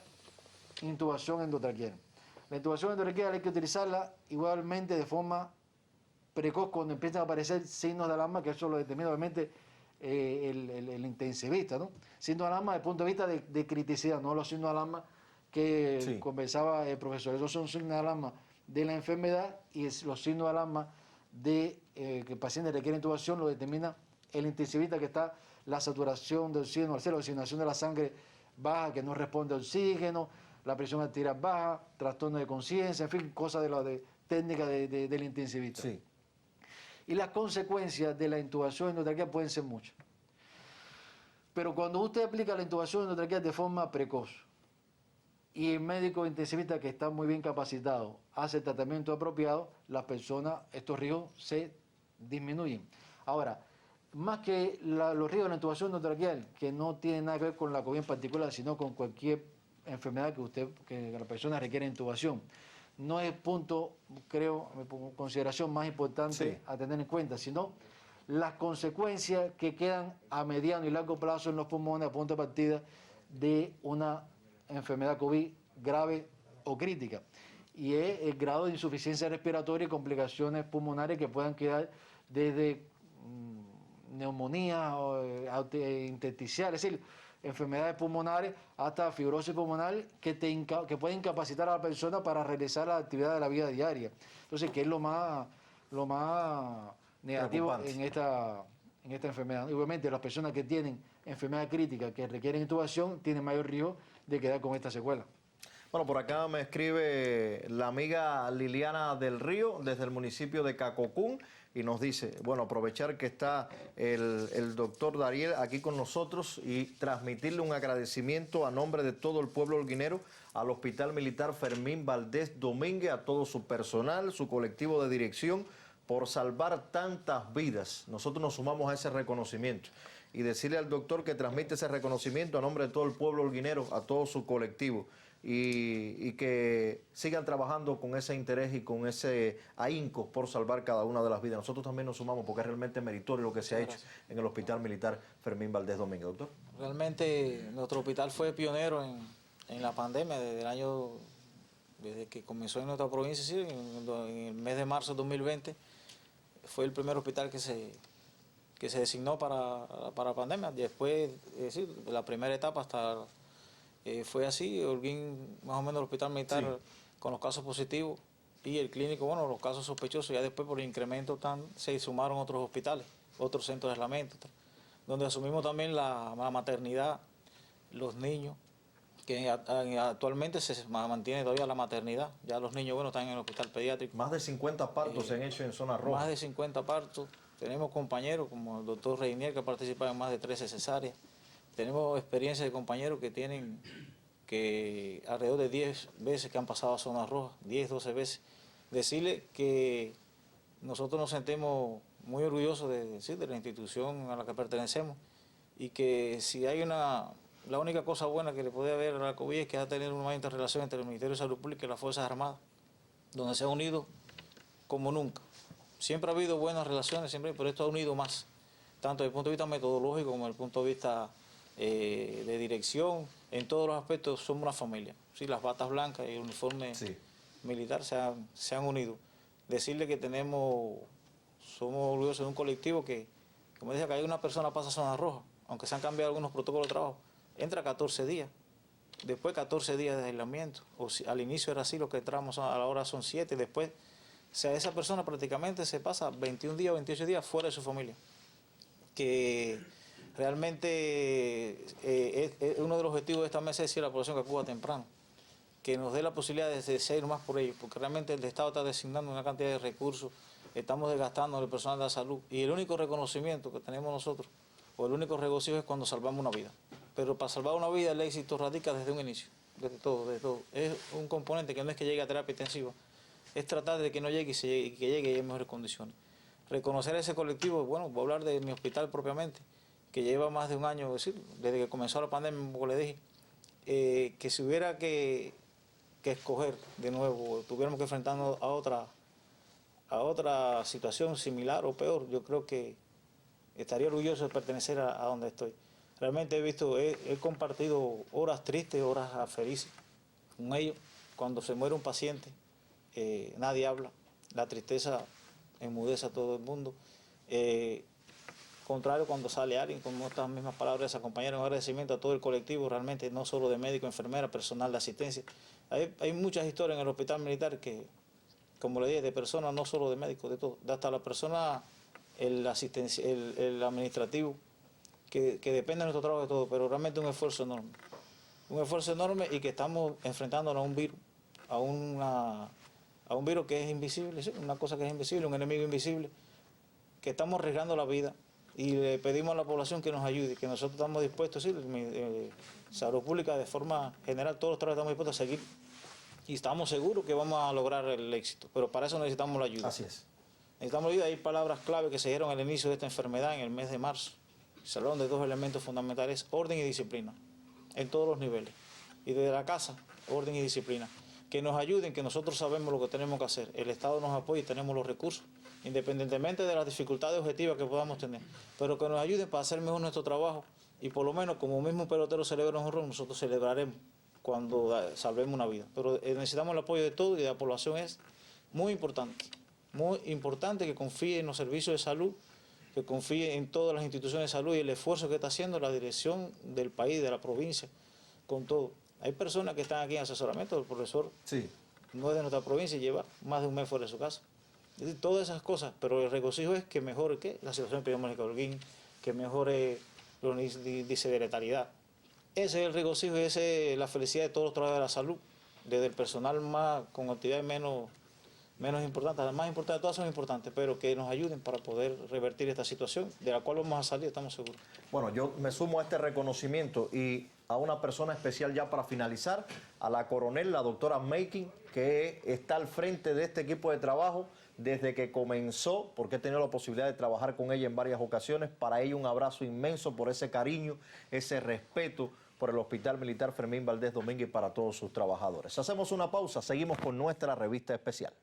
intubación endotraqueal. La intubación endotraqueal hay que utilizarla igualmente de forma precoz cuando empiezan a aparecer signos de alarma, que eso lo determina obviamente el intensivista, ¿no? Signos de alarma desde el punto de vista de criticidad, no los signos de alarma que conversaba el profesor. Esos son signos de alarma de la enfermedad y los signos de alarma de que el paciente requiere intubación lo determina el intensivista, que está la saturación de oxígeno, la oxigenación de la sangre baja, que no responde a oxígeno, la presión arterial baja, trastorno de conciencia, en fin, cosas de técnica del intensivista. Sí. Y las consecuencias de la intubación endotraqueal pueden ser muchas. Pero cuando usted aplica la intubación endotraqueal de forma precoz y el médico intensivista, que está muy bien capacitado, hace el tratamiento apropiado, las personas, estos riesgos se disminuyen. Ahora, más que los riesgos de la intubación endotraqueal, que no tienen nada que ver con la COVID en particular, sino con cualquier enfermedad que la persona requiere intubación, no es el punto, creo, consideración más importante a tener en cuenta, sino las consecuencias que quedan a mediano y largo plazo en los pulmones a punto de partida de una enfermedad COVID grave o crítica. Y es el grado de insuficiencia respiratoria y complicaciones pulmonares que puedan quedar desde neumonía intersticial, es decir, enfermedades pulmonares hasta fibrosis pulmonar que puede incapacitar a la persona para realizar la actividad de la vida diaria. Entonces, que es lo más negativo en esta enfermedad. Y obviamente, las personas que tienen enfermedad crítica, que requieren intubación, tienen mayor riesgo de quedar con esta secuela. Bueno, por acá me escribe la amiga Liliana del Río, desde el municipio de Cacocún, y nos dice, bueno, aprovechar que está el doctor Dariel aquí con nosotros y transmitirle un agradecimiento a nombre de todo el pueblo holguinero al Hospital Militar Fermín Valdés Domínguez, a todo su personal, su colectivo de dirección, por salvar tantas vidas. Nosotros nos sumamos a ese reconocimiento y decirle al doctor que transmite ese reconocimiento a nombre de todo el pueblo holguinero, a todo su colectivo. Y que sigan trabajando con ese interés y con ese ahínco por salvar cada una de las vidas. Nosotros también nos sumamos porque es realmente meritorio lo que se ha hecho en el Hospital Militar Fermín Valdés Domínguez, doctor. Realmente nuestro hospital fue pionero en la pandemia desde que comenzó en nuestra provincia, sí, en el mes de marzo de 2020. Fue el primer hospital que se designó para la pandemia. Después, de la primera etapa hasta... fue así, Holguín, más o menos el hospital militar con los casos positivos y el clínico, bueno, los casos sospechosos. Ya después por el incremento se sumaron otros hospitales, otros centros de aislamiento, donde asumimos también la maternidad, los niños, que actualmente se mantiene todavía la maternidad. Ya los niños, bueno, están en el hospital pediátrico. Más de 50 partos se han hecho en zona roja. Más de 50 partos. Tenemos compañeros como el doctor Reinier, que ha participado en más de 13 cesáreas. Tenemos experiencia de compañeros que tienen alrededor de 10 veces que han pasado a zona roja, 10, 12 veces. Decirle que nosotros nos sentimos muy orgullosos de la institución a la que pertenecemos y que si hay la única cosa buena que le puede haber a la COVID es que va a tener una mayor interrelación entre el Ministerio de Salud Pública y las Fuerzas Armadas, donde se ha unido como nunca. Siempre ha habido buenas relaciones, pero esto ha unido más, tanto desde el punto de vista metodológico como desde el punto de vista de dirección. En todos los aspectos somos una familia. Sí, las batas blancas y el uniforme militar se han unido. Decirle que somos orgullosos de un colectivo que, como decía, que hay una persona pasa a zona roja aunque se han cambiado algunos protocolos de trabajo, entra 14 días. Después 14 días de aislamiento. O si, al inicio era así, lo que entramos a la hora son 7, después, o sea, esa persona prácticamente se pasa 21 días, 28 días fuera de su familia. Que realmente es uno de los objetivos de esta mesa es decir a la población que acuda temprano, que nos dé la posibilidad de ser más por ellos, porque realmente el Estado está designando una cantidad de recursos, estamos desgastando el personal de la salud, y el único reconocimiento que tenemos nosotros, o el único regocijo es cuando salvamos una vida. Pero para salvar una vida el éxito radica desde un inicio, desde todo. Es un componente que no es que llegue a terapia intensiva, es tratar de que no llegue y que llegue en mejores condiciones. Reconocer a ese colectivo, bueno, voy a hablar de mi hospital propiamente, que lleva más de un año, es decir, desde que comenzó la pandemia, como le dije, que si hubiera que escoger de nuevo, tuviéramos que enfrentarnos a otra situación similar o peor, yo creo que estaría orgulloso de pertenecer a donde estoy. Realmente he compartido horas tristes, horas felices con ellos. Cuando se muere un paciente, nadie habla, la tristeza enmudece a todo el mundo. Contrario, cuando sale alguien con estas mismas palabras, acompañar un agradecimiento a todo el colectivo, realmente no solo de médicos, enfermeras, personal de asistencia. Hay muchas historias en el hospital militar que, como le dije, de personas, no solo de médicos, de todo, hasta la persona, el administrativo, que depende de nuestro trabajo de todo, pero realmente un esfuerzo enorme y que estamos enfrentándonos a un virus, a un virus que es invisible, ¿sí? Una cosa que es invisible, un enemigo invisible, que estamos arriesgando la vida y le pedimos a la población que nos ayude, que nosotros estamos dispuestos, sí, Salud Pública de forma general, todos los trabajadores estamos dispuestos a seguir y estamos seguros que vamos a lograr el éxito, pero para eso necesitamos la ayuda. Así es. Necesitamos ayuda. Hay palabras clave que se dieron al inicio de esta enfermedad en el mes de marzo. Se hablaron de dos elementos fundamentales, orden y disciplina, en todos los niveles. Y desde la casa, orden y disciplina. Que nos ayuden, que nosotros sabemos lo que tenemos que hacer. El Estado nos apoya y tenemos los recursos, independientemente de las dificultades objetivas que podamos tener. Pero que nos ayuden para hacer mejor nuestro trabajo. Y por lo menos, como mismo un pelotero celebra un honrón, nosotros celebraremos cuando salvemos una vida. Pero necesitamos el apoyo de todos y de la población es muy importante. Muy importante que confíe en los servicios de salud, que confíe en todas las instituciones de salud y el esfuerzo que está haciendo la dirección del país, de la provincia, con todo. Hay personas que están aquí en asesoramiento, el profesor no es de nuestra provincia y lleva más de un mes fuera de su casa. Es decir, todas esas cosas, pero el regocijo es que mejore la situación epidemiológica de Holguín, que mejore los índices de letalidad. Ese es el regocijo y esa es la felicidad de todos los trabajadores de la salud, desde el personal más con actividades menos importantes, las más importantes, todas son importantes, pero que nos ayuden para poder revertir esta situación, de la cual vamos a salir, estamos seguros. Bueno, yo me sumo a este reconocimiento y a una persona especial ya para finalizar, a la coronel, la doctora Making, que está al frente de este equipo de trabajo desde que comenzó, porque he tenido la posibilidad de trabajar con ella en varias ocasiones. Para ella un abrazo inmenso por ese cariño, ese respeto por el Hospital Militar Fermín Valdés Domínguez y para todos sus trabajadores. Hacemos una pausa, seguimos con nuestra revista especial.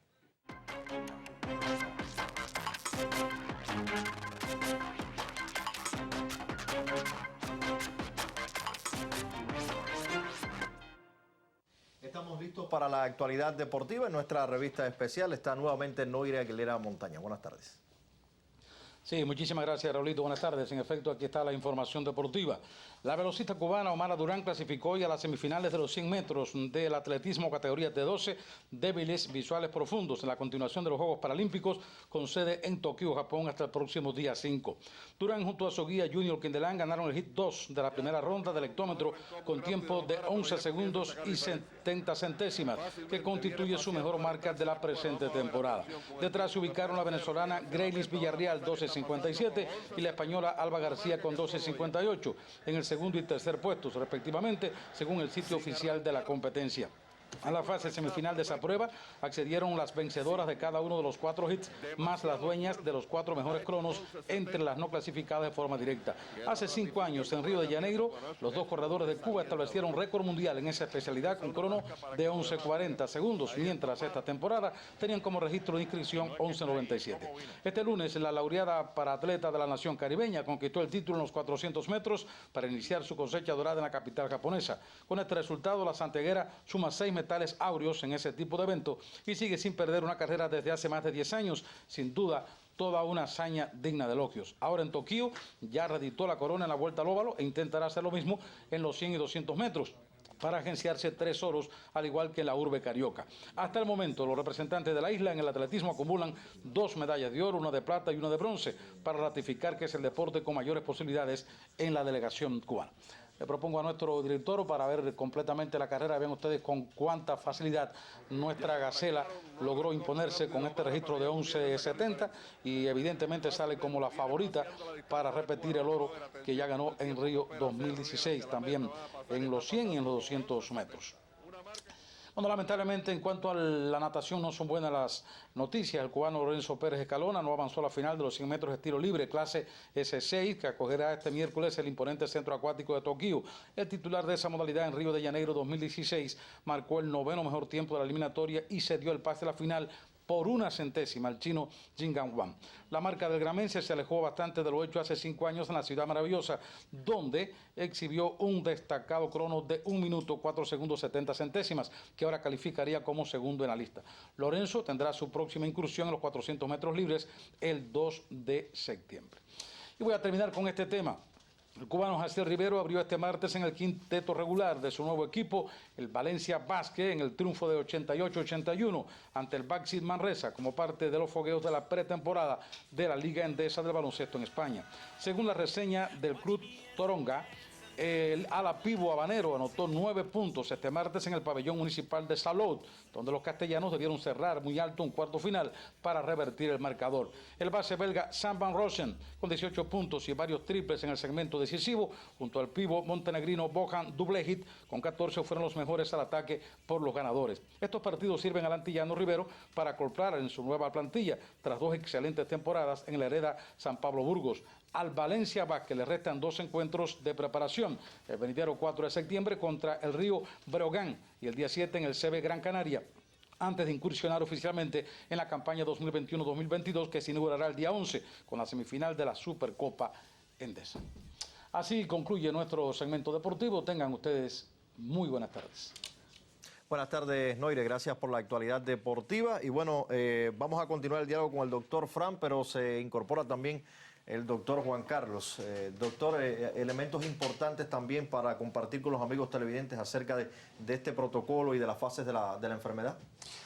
Estamos listos para la actualidad deportiva. En nuestra revista especial está nuevamente Noire Aguilera Montaña. Buenas tardes. Sí, muchísimas gracias, Raulito. Buenas tardes. En efecto, aquí está la información deportiva. La velocista cubana Omara Durán clasificó hoy a las semifinales de los 100 metros del atletismo categoría T12 débiles visuales profundos en la continuación de los Juegos Paralímpicos con sede en Tokio, Japón, hasta el próximo día 5. Durán junto a su guía Junior Quindelán ganaron el hit 2 de la primera ronda del hectómetro con tiempo de 11 segundos y 70 centésimas, que constituye su mejor marca de la presente temporada. Detrás se ubicaron la venezolana Greylis Villarreal 12.57 y la española Alba García con 12.58 en el segundo y tercer puestos, respectivamente, según el sitio oficial de la competencia. A la fase semifinal de esa prueba accedieron las vencedoras de cada uno de los 4 hits, más las dueñas de los 4 mejores cronos entre las no clasificadas de forma directa. Hace 5 años, en Río de Janeiro, los 2 corredores de Cuba establecieron récord mundial en esa especialidad con crono de 11.40 segundos, mientras esta temporada tenían como registro de inscripción 11.97. Este lunes, la laureada paraatleta de la nación caribeña conquistó el título en los 400 metros para iniciar su cosecha dorada en la capital japonesa. Con este resultado, la santiaguera suma 6 metales áureos en ese tipo de evento y sigue sin perder una carrera desde hace más de 10 años. Sin duda, toda una hazaña digna de elogios. Ahora en Tokio ya reeditó la corona en la vuelta al óvalo e intentará hacer lo mismo en los 100 y 200 metros. Para agenciarse 3 oros, al igual que en la urbe carioca. Hasta el momento, los representantes de la isla en el atletismo acumulan 2 medallas de oro, 1 de plata y 1 de bronce, para ratificar que es el deporte con mayores posibilidades en la delegación cubana. Le propongo a nuestro director para ver completamente la carrera. Vean ustedes con cuánta facilidad nuestra Gacela logró imponerse con este registro de 11.70 y evidentemente sale como la favorita para repetir el oro que ya ganó en Río 2016, también en los 100 y en los 200 metros. Bueno, lamentablemente en cuanto a la natación no son buenas las noticias. El cubano Lorenzo Pérez Escalona no avanzó a la final de los 100 metros de estilo libre, clase S6, que acogerá este miércoles el imponente centro acuático de Tokio. El titular de esa modalidad en Río de Janeiro 2016 marcó el 9º mejor tiempo de la eliminatoria y se dio el pase a la final por 1 centésima al chino Jin Gang-wan. La marca del gramense se alejó bastante de lo hecho hace 5 años en la Ciudad Maravillosa, donde exhibió un destacado crono de 1 minuto 4 segundos 70 centésimas, que ahora calificaría como segundo en la lista. Lorenzo tendrá su próxima incursión en los 400 metros libres el 2 de septiembre. Y voy a terminar con este tema. El cubano Jaciel Rivero abrió este martes en el quinteto regular de su nuevo equipo, el Valencia Basket, en el triunfo de 88-81 ante el Baxi Manresa, como parte de los fogueos de la pretemporada de la Liga Endesa del baloncesto en España. Según la reseña del club Toronga, el ala pivo habanero anotó 9 puntos este martes en el pabellón municipal de Salou, donde los castellanos debieron cerrar muy alto un cuarto final para revertir el marcador. El base belga Sam Van Rosen, con 18 puntos y varios triples en el segmento decisivo, junto al pivo montenegrino Bojan Dublejit, con 14, fueron los mejores al ataque por los ganadores. Estos partidos sirven al antillano Rivero para acoplar en su nueva plantilla, tras 2 excelentes temporadas en la Hereda San Pablo Burgos. Al Valencia Basket le restan 2 encuentros de preparación, el venidero 4 de septiembre contra el Río Breogán y el día 7 en el CB Gran Canaria, antes de incursionar oficialmente en la campaña 2021-2022 que se inaugurará el día 11 con la semifinal de la Supercopa Endesa. Así concluye nuestro segmento deportivo. Tengan ustedes muy buenas tardes. Buenas tardes, Noire. Gracias por la actualidad deportiva. Y bueno, vamos a continuar el diálogo con el doctor Fran, pero se incorpora también el doctor Juan Carlos. Doctor, elementos importantes también para compartir con los amigos televidentes acerca de este protocolo y de las fases de la enfermedad.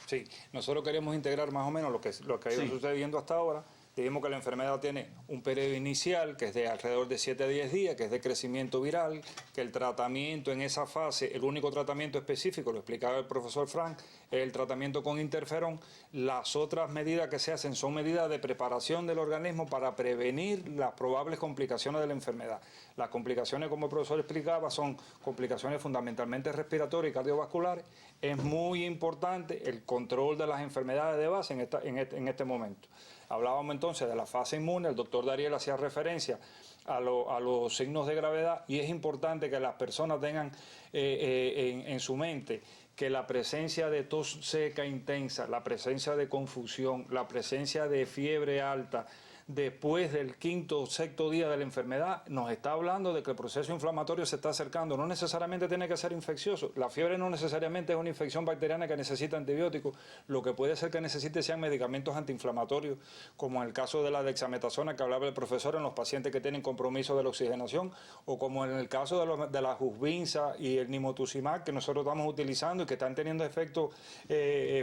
Sí, nosotros queremos integrar más o menos lo que ha ido sucediendo hasta ahora. Dijimos que la enfermedad tiene un periodo inicial, que es de alrededor de 7 a 10 días, que es de crecimiento viral, que el tratamiento en esa fase, el único tratamiento específico, lo explicaba el profesor Frank, es el tratamiento con interferón. Las otras medidas que se hacen son medidas de preparación del organismo para prevenir las probables complicaciones de la enfermedad. Las complicaciones, como el profesor explicaba, son complicaciones fundamentalmente respiratorias y cardiovasculares. Es muy importante el control de las enfermedades de base en este momento. Hablábamos entonces de la fase inmune, el doctor Dariel hacía referencia a los signos de gravedad y es importante que las personas tengan en su mente que la presencia de tos seca intensa, la presencia de confusión, la presencia de fiebre alta, después del 5º o 6º día de la enfermedad, nos está hablando de que el proceso inflamatorio se está acercando. No necesariamente tiene que ser infeccioso. La fiebre no necesariamente es una infección bacteriana que necesita antibióticos. Lo que puede ser que necesite sean medicamentos antiinflamatorios, como en el caso de la dexametasona que hablaba el profesor en los pacientes que tienen compromiso de la oxigenación, o como en el caso de la Jusvinza y el Nimotuzumab que nosotros estamos utilizando y que están teniendo efectos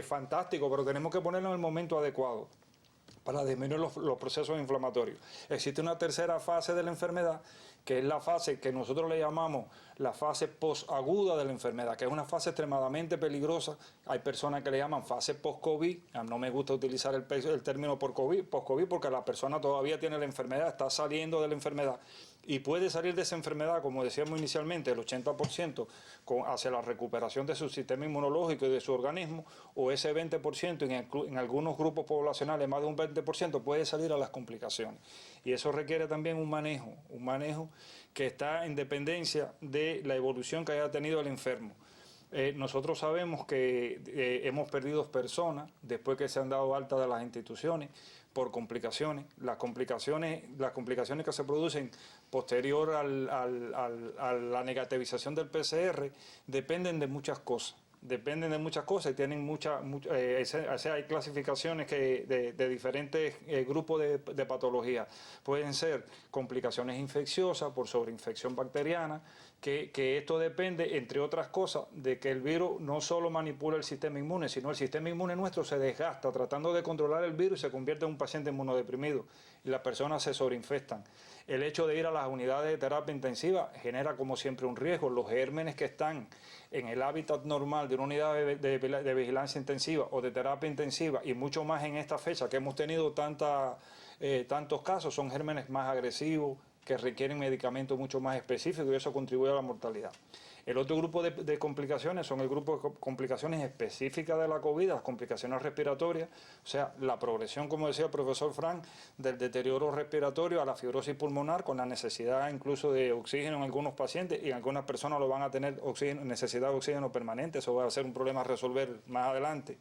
fantásticos, pero tenemos que ponerlo en el momento adecuado para disminuir los procesos inflamatorios. Existe una tercera fase de la enfermedad, que es la fase que nosotros le llamamos la fase posaguda de la enfermedad, que es una fase extremadamente peligrosa. Hay personas que le llaman fase post-COVID. No me gusta utilizar el término post-COVID porque la persona todavía tiene la enfermedad, está saliendo de la enfermedad y puede salir de esa enfermedad, como decíamos inicialmente, el 80% hacia la recuperación de su sistema inmunológico y de su organismo, o ese 20% en algunos grupos poblacionales, más de un 20%, puede salir a las complicaciones. Y eso requiere también un manejo que está en dependencia de la evolución que haya tenido el enfermo. Nosotros sabemos que hemos perdido personas después que se han dado alta de las instituciones por complicaciones. Las complicaciones que se producen posterior a la negativización del PCR dependen de muchas cosas. dependen de muchas cosas y tienen hay clasificaciones de diferentes grupos de patologías. Pueden ser complicaciones infecciosas por sobreinfección bacteriana, que esto depende, entre otras cosas, de que el virus no solo manipula el sistema inmune, sino el sistema inmune nuestro se desgasta tratando de controlar el virus y se convierte en un paciente inmunodeprimido y las personas se sobreinfectan. El hecho de ir a las unidades de terapia intensiva genera, como siempre, un riesgo. Los gérmenes que están en el hábitat normal de una unidad de vigilancia intensiva o de terapia intensiva, y mucho más en esta fecha que hemos tenido tantos casos, son gérmenes más agresivos, que requieren medicamentos mucho más específicos, y eso contribuye a la mortalidad. El otro grupo de complicaciones son el grupo de complicaciones específicas de la COVID, las complicaciones respiratorias, o sea, la progresión, como decía el profesor Frank, del deterioro respiratorio a la fibrosis pulmonar, con la necesidad incluso de oxígeno en algunos pacientes, y en algunas personas lo van a tener necesidad de oxígeno permanente. Eso va a ser un problema a resolver más adelante.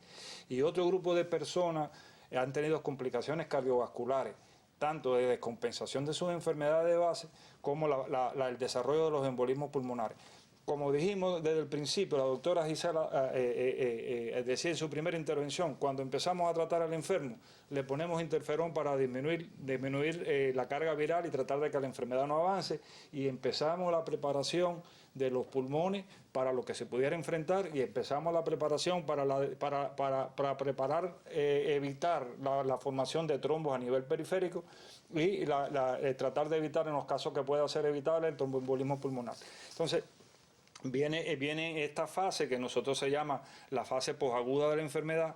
Y otro grupo de personas han tenido complicaciones cardiovasculares, tanto de descompensación de sus enfermedades de base como el desarrollo de los embolismos pulmonares. Como dijimos desde el principio, la doctora Gisela decía en su primera intervención, cuando empezamos a tratar al enfermo, le ponemos interferón para disminuir la carga viral y tratar de que la enfermedad no avance, y empezamos la preparación de los pulmones para lo que se pudiera enfrentar, y empezamos la preparación para evitar la formación de trombos a nivel periférico y tratar de evitar, en los casos que pueda ser evitable, el tromboembolismo pulmonar. Entonces, viene esta fase que nosotros se llama la fase posaguda de la enfermedad,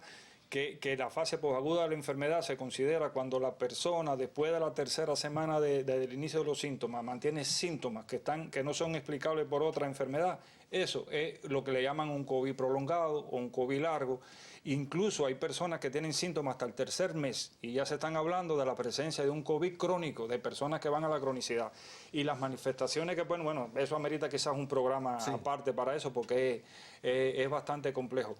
que la fase posaguda de la enfermedad se considera cuando la persona, después de la tercera semana del inicio de los síntomas, mantiene síntomas que no son explicables por otra enfermedad. Eso es lo que le llaman un COVID prolongado o un COVID largo. Incluso hay personas que tienen síntomas hasta el tercer mes y ya se están hablando de la presencia de un COVID crónico, de personas que van a la cronicidad. Y las manifestaciones que pueden, bueno, eso amerita quizás un programa aparte para eso, porque es bastante complejo.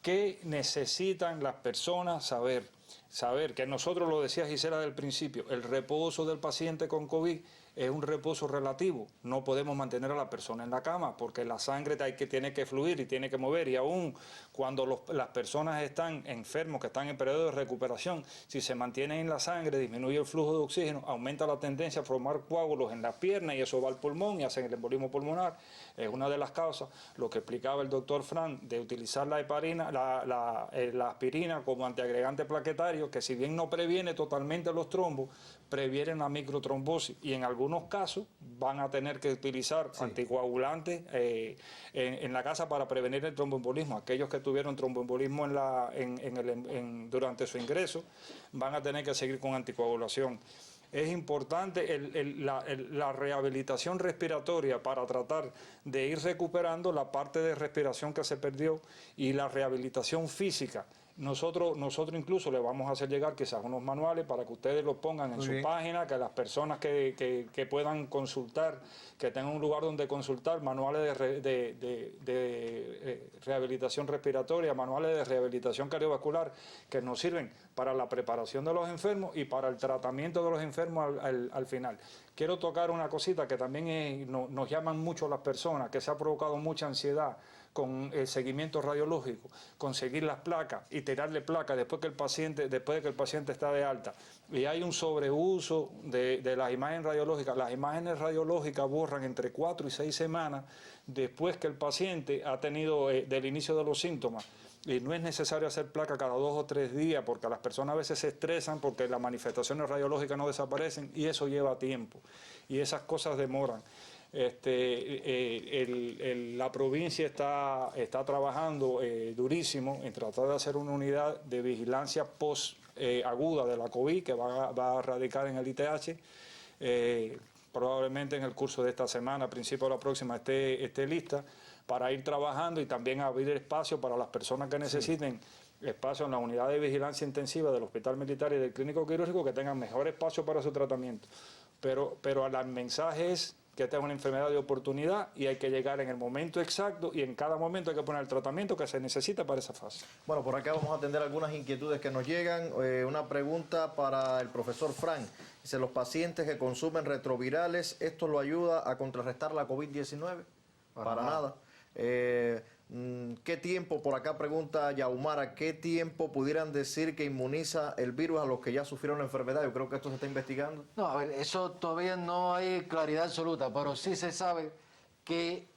¿Qué necesitan las personas saber? Saber que nosotros, lo decía Gisela del principio, el reposo del paciente con COVID es un reposo relativo. No podemos mantener a la persona en la cama porque la sangre tiene que fluir y tiene que mover, y aún cuando las personas están enfermos, que están en periodo de recuperación, si se mantiene en la sangre, disminuye el flujo de oxígeno, aumenta la tendencia a formar coágulos en las piernas y eso va al pulmón y hace el embolismo pulmonar. Es una de las causas, lo que explicaba el doctor Frank, de utilizar la heparina, la aspirina como antiagregante plaquetario, que si bien no previene totalmente los trombos, previenen la microtrombosis, y en algunos casos van a tener que utilizar anticoagulantes en la casa para prevenir el tromboembolismo. Aquellos que tuvieron tromboembolismo durante su ingreso van a tener que seguir con anticoagulación. Es importante la rehabilitación respiratoria para tratar de ir recuperando la parte de respiración que se perdió, y la rehabilitación física. Nosotros incluso le vamos a hacer llegar quizás unos manuales para que ustedes los pongan en su página, que las personas que puedan consultar, que tengan un lugar donde consultar, manuales de rehabilitación respiratoria, manuales de rehabilitación cardiovascular, que nos sirven para la preparación de los enfermos y para el tratamiento de los enfermos al final. Quiero tocar una cosita que también nos llaman mucho las personas, que se ha provocado mucha ansiedad con el seguimiento radiológico, conseguir las placas y tirarle placas después de que el paciente está de alta. Y hay un sobreuso de las imágenes radiológicas. Las imágenes radiológicas borran entre 4 y 6 semanas después que el paciente ha tenido del inicio de los síntomas. Y no es necesario hacer placa cada 2 o 3 días, porque las personas a veces se estresan porque las manifestaciones radiológicas no desaparecen, y eso lleva tiempo. Y esas cosas demoran. La provincia está trabajando durísimo en tratar de hacer una unidad de vigilancia post-aguda de la COVID que va a radicar en el ITH. Probablemente en el curso de esta semana, a principio de la próxima, esté lista para ir trabajando y también abrir espacio para las personas que necesiten espacio en la unidad de vigilancia intensiva del Hospital Militar y del Clínico Quirúrgico, que tengan mejor espacio para su tratamiento. Pero el mensaje es que esta es una enfermedad de oportunidad y hay que llegar en el momento exacto, y en cada momento hay que poner el tratamiento que se necesita para esa fase. Bueno, por acá vamos a atender algunas inquietudes que nos llegan. Una pregunta para el profesor Frank. Dice, ¿los pacientes que consumen retrovirales, esto lo ayuda a contrarrestar la COVID-19? Para nada. ¿Qué tiempo, por acá pregunta Yaumara, qué tiempo pudieran decir que inmuniza el virus a los que ya sufrieron la enfermedad? Yo creo que esto se está investigando. No, a ver, eso todavía no hay claridad absoluta, pero sí se sabe que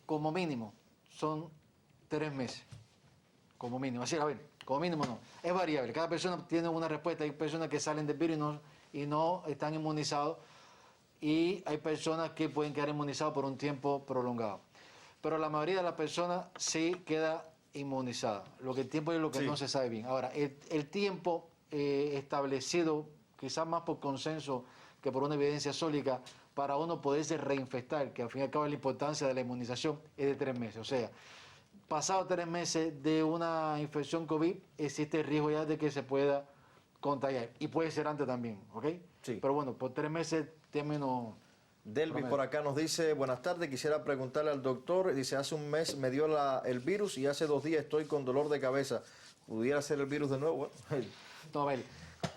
como mínimo son 3 meses. Como mínimo. Así, a ver, como mínimo no. Es variable. Cada persona tiene una respuesta. Hay personas que salen del virus y no están inmunizados. Y hay personas que pueden quedar inmunizados por un tiempo prolongado. Pero la mayoría de las personas sí queda inmunizada. Lo que el tiempo es lo que no se sabe bien. Ahora, el tiempo establecido, quizás más por consenso que por una evidencia sólida, para uno poderse reinfectar, que al fin y al cabo es la importancia de la inmunización, es de 3 meses. O sea, pasado 3 meses de una infección COVID, existe el riesgo ya de que se pueda contagiar. Y puede ser antes también, ¿ok? Sí. Pero bueno, por 3 meses, término... Delvis por acá nos dice, buenas tardes, quisiera preguntarle al doctor, dice, hace un mes me dio el virus y hace 2 días estoy con dolor de cabeza. ¿Pudiera ser el virus de nuevo? No, a ver,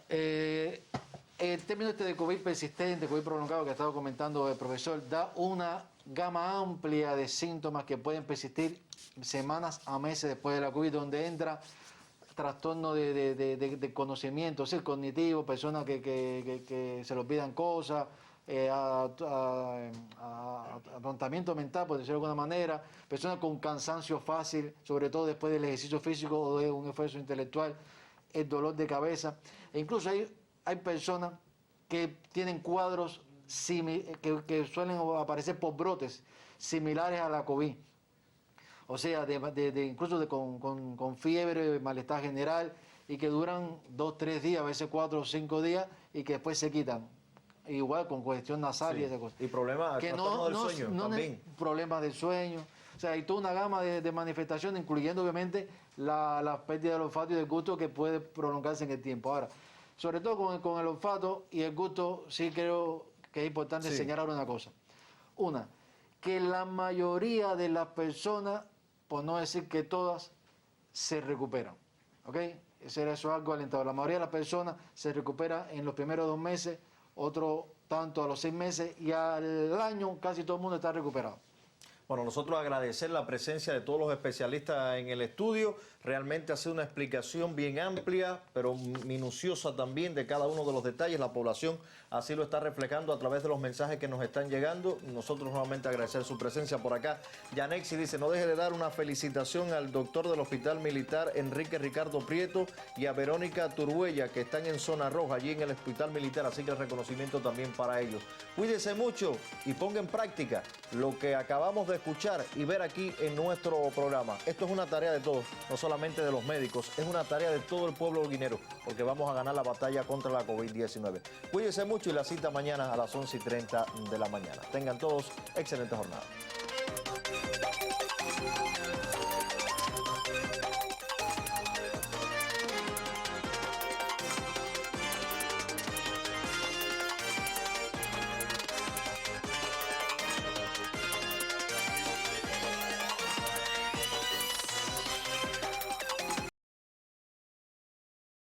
el término de COVID persistente, COVID prolongado que ha estado comentando el profesor, da una gama amplia de síntomas que pueden persistir semanas a meses después de la COVID, donde entra trastorno de conocimiento, es cognitivo, personas que se le olvidan cosas, atontamiento mental, por decirlo de alguna manera, personas con cansancio fácil, sobre todo después del ejercicio físico o de un esfuerzo intelectual, el dolor de cabeza. E incluso hay personas que tienen cuadros que suelen aparecer por brotes similares a la COVID. O sea, incluso con fiebre, malestar general, y que duran 2, 3 días, a veces 4 o 5 días, y que después se quitan. Igual con congestión nasal y esas cosas. Y problemas del sueño también. Problemas del sueño. O sea, hay toda una gama de manifestaciones, incluyendo obviamente la pérdida del olfato y del gusto que puede prolongarse en el tiempo. Ahora, sobre todo con el olfato y el gusto, sí creo que es importante señalar una cosa. Una, que la mayoría de las personas, por no decir que todas, se recuperan. ¿Ok? Eso es algo alentador. La mayoría de las personas se recupera en los primeros 2 meses, otro tanto a los 6 meses, y al año casi todo el mundo está recuperado. Bueno, nosotros agradecer la presencia de todos los especialistas en el estudio, realmente hacer una explicación bien amplia, pero minuciosa también de cada uno de los detalles. La población así lo está reflejando a través de los mensajes que nos están llegando. Nosotros nuevamente agradecer su presencia por acá. Yanexi dice, no deje de dar una felicitación al doctor del Hospital Militar Enrique Ricardo Prieto y a Verónica Turbuella, que están en zona roja, allí en el Hospital Militar, así que el reconocimiento también para ellos. Cuídese mucho y ponga en práctica lo que acabamos de escuchar y ver aquí en nuestro programa. Esto es una tarea de todos, no solamente de los médicos, es una tarea de todo el pueblo holguinero, porque vamos a ganar la batalla contra la COVID-19. Cuídense mucho y la cita mañana a las 11:30 de la mañana. Tengan todos excelente jornada.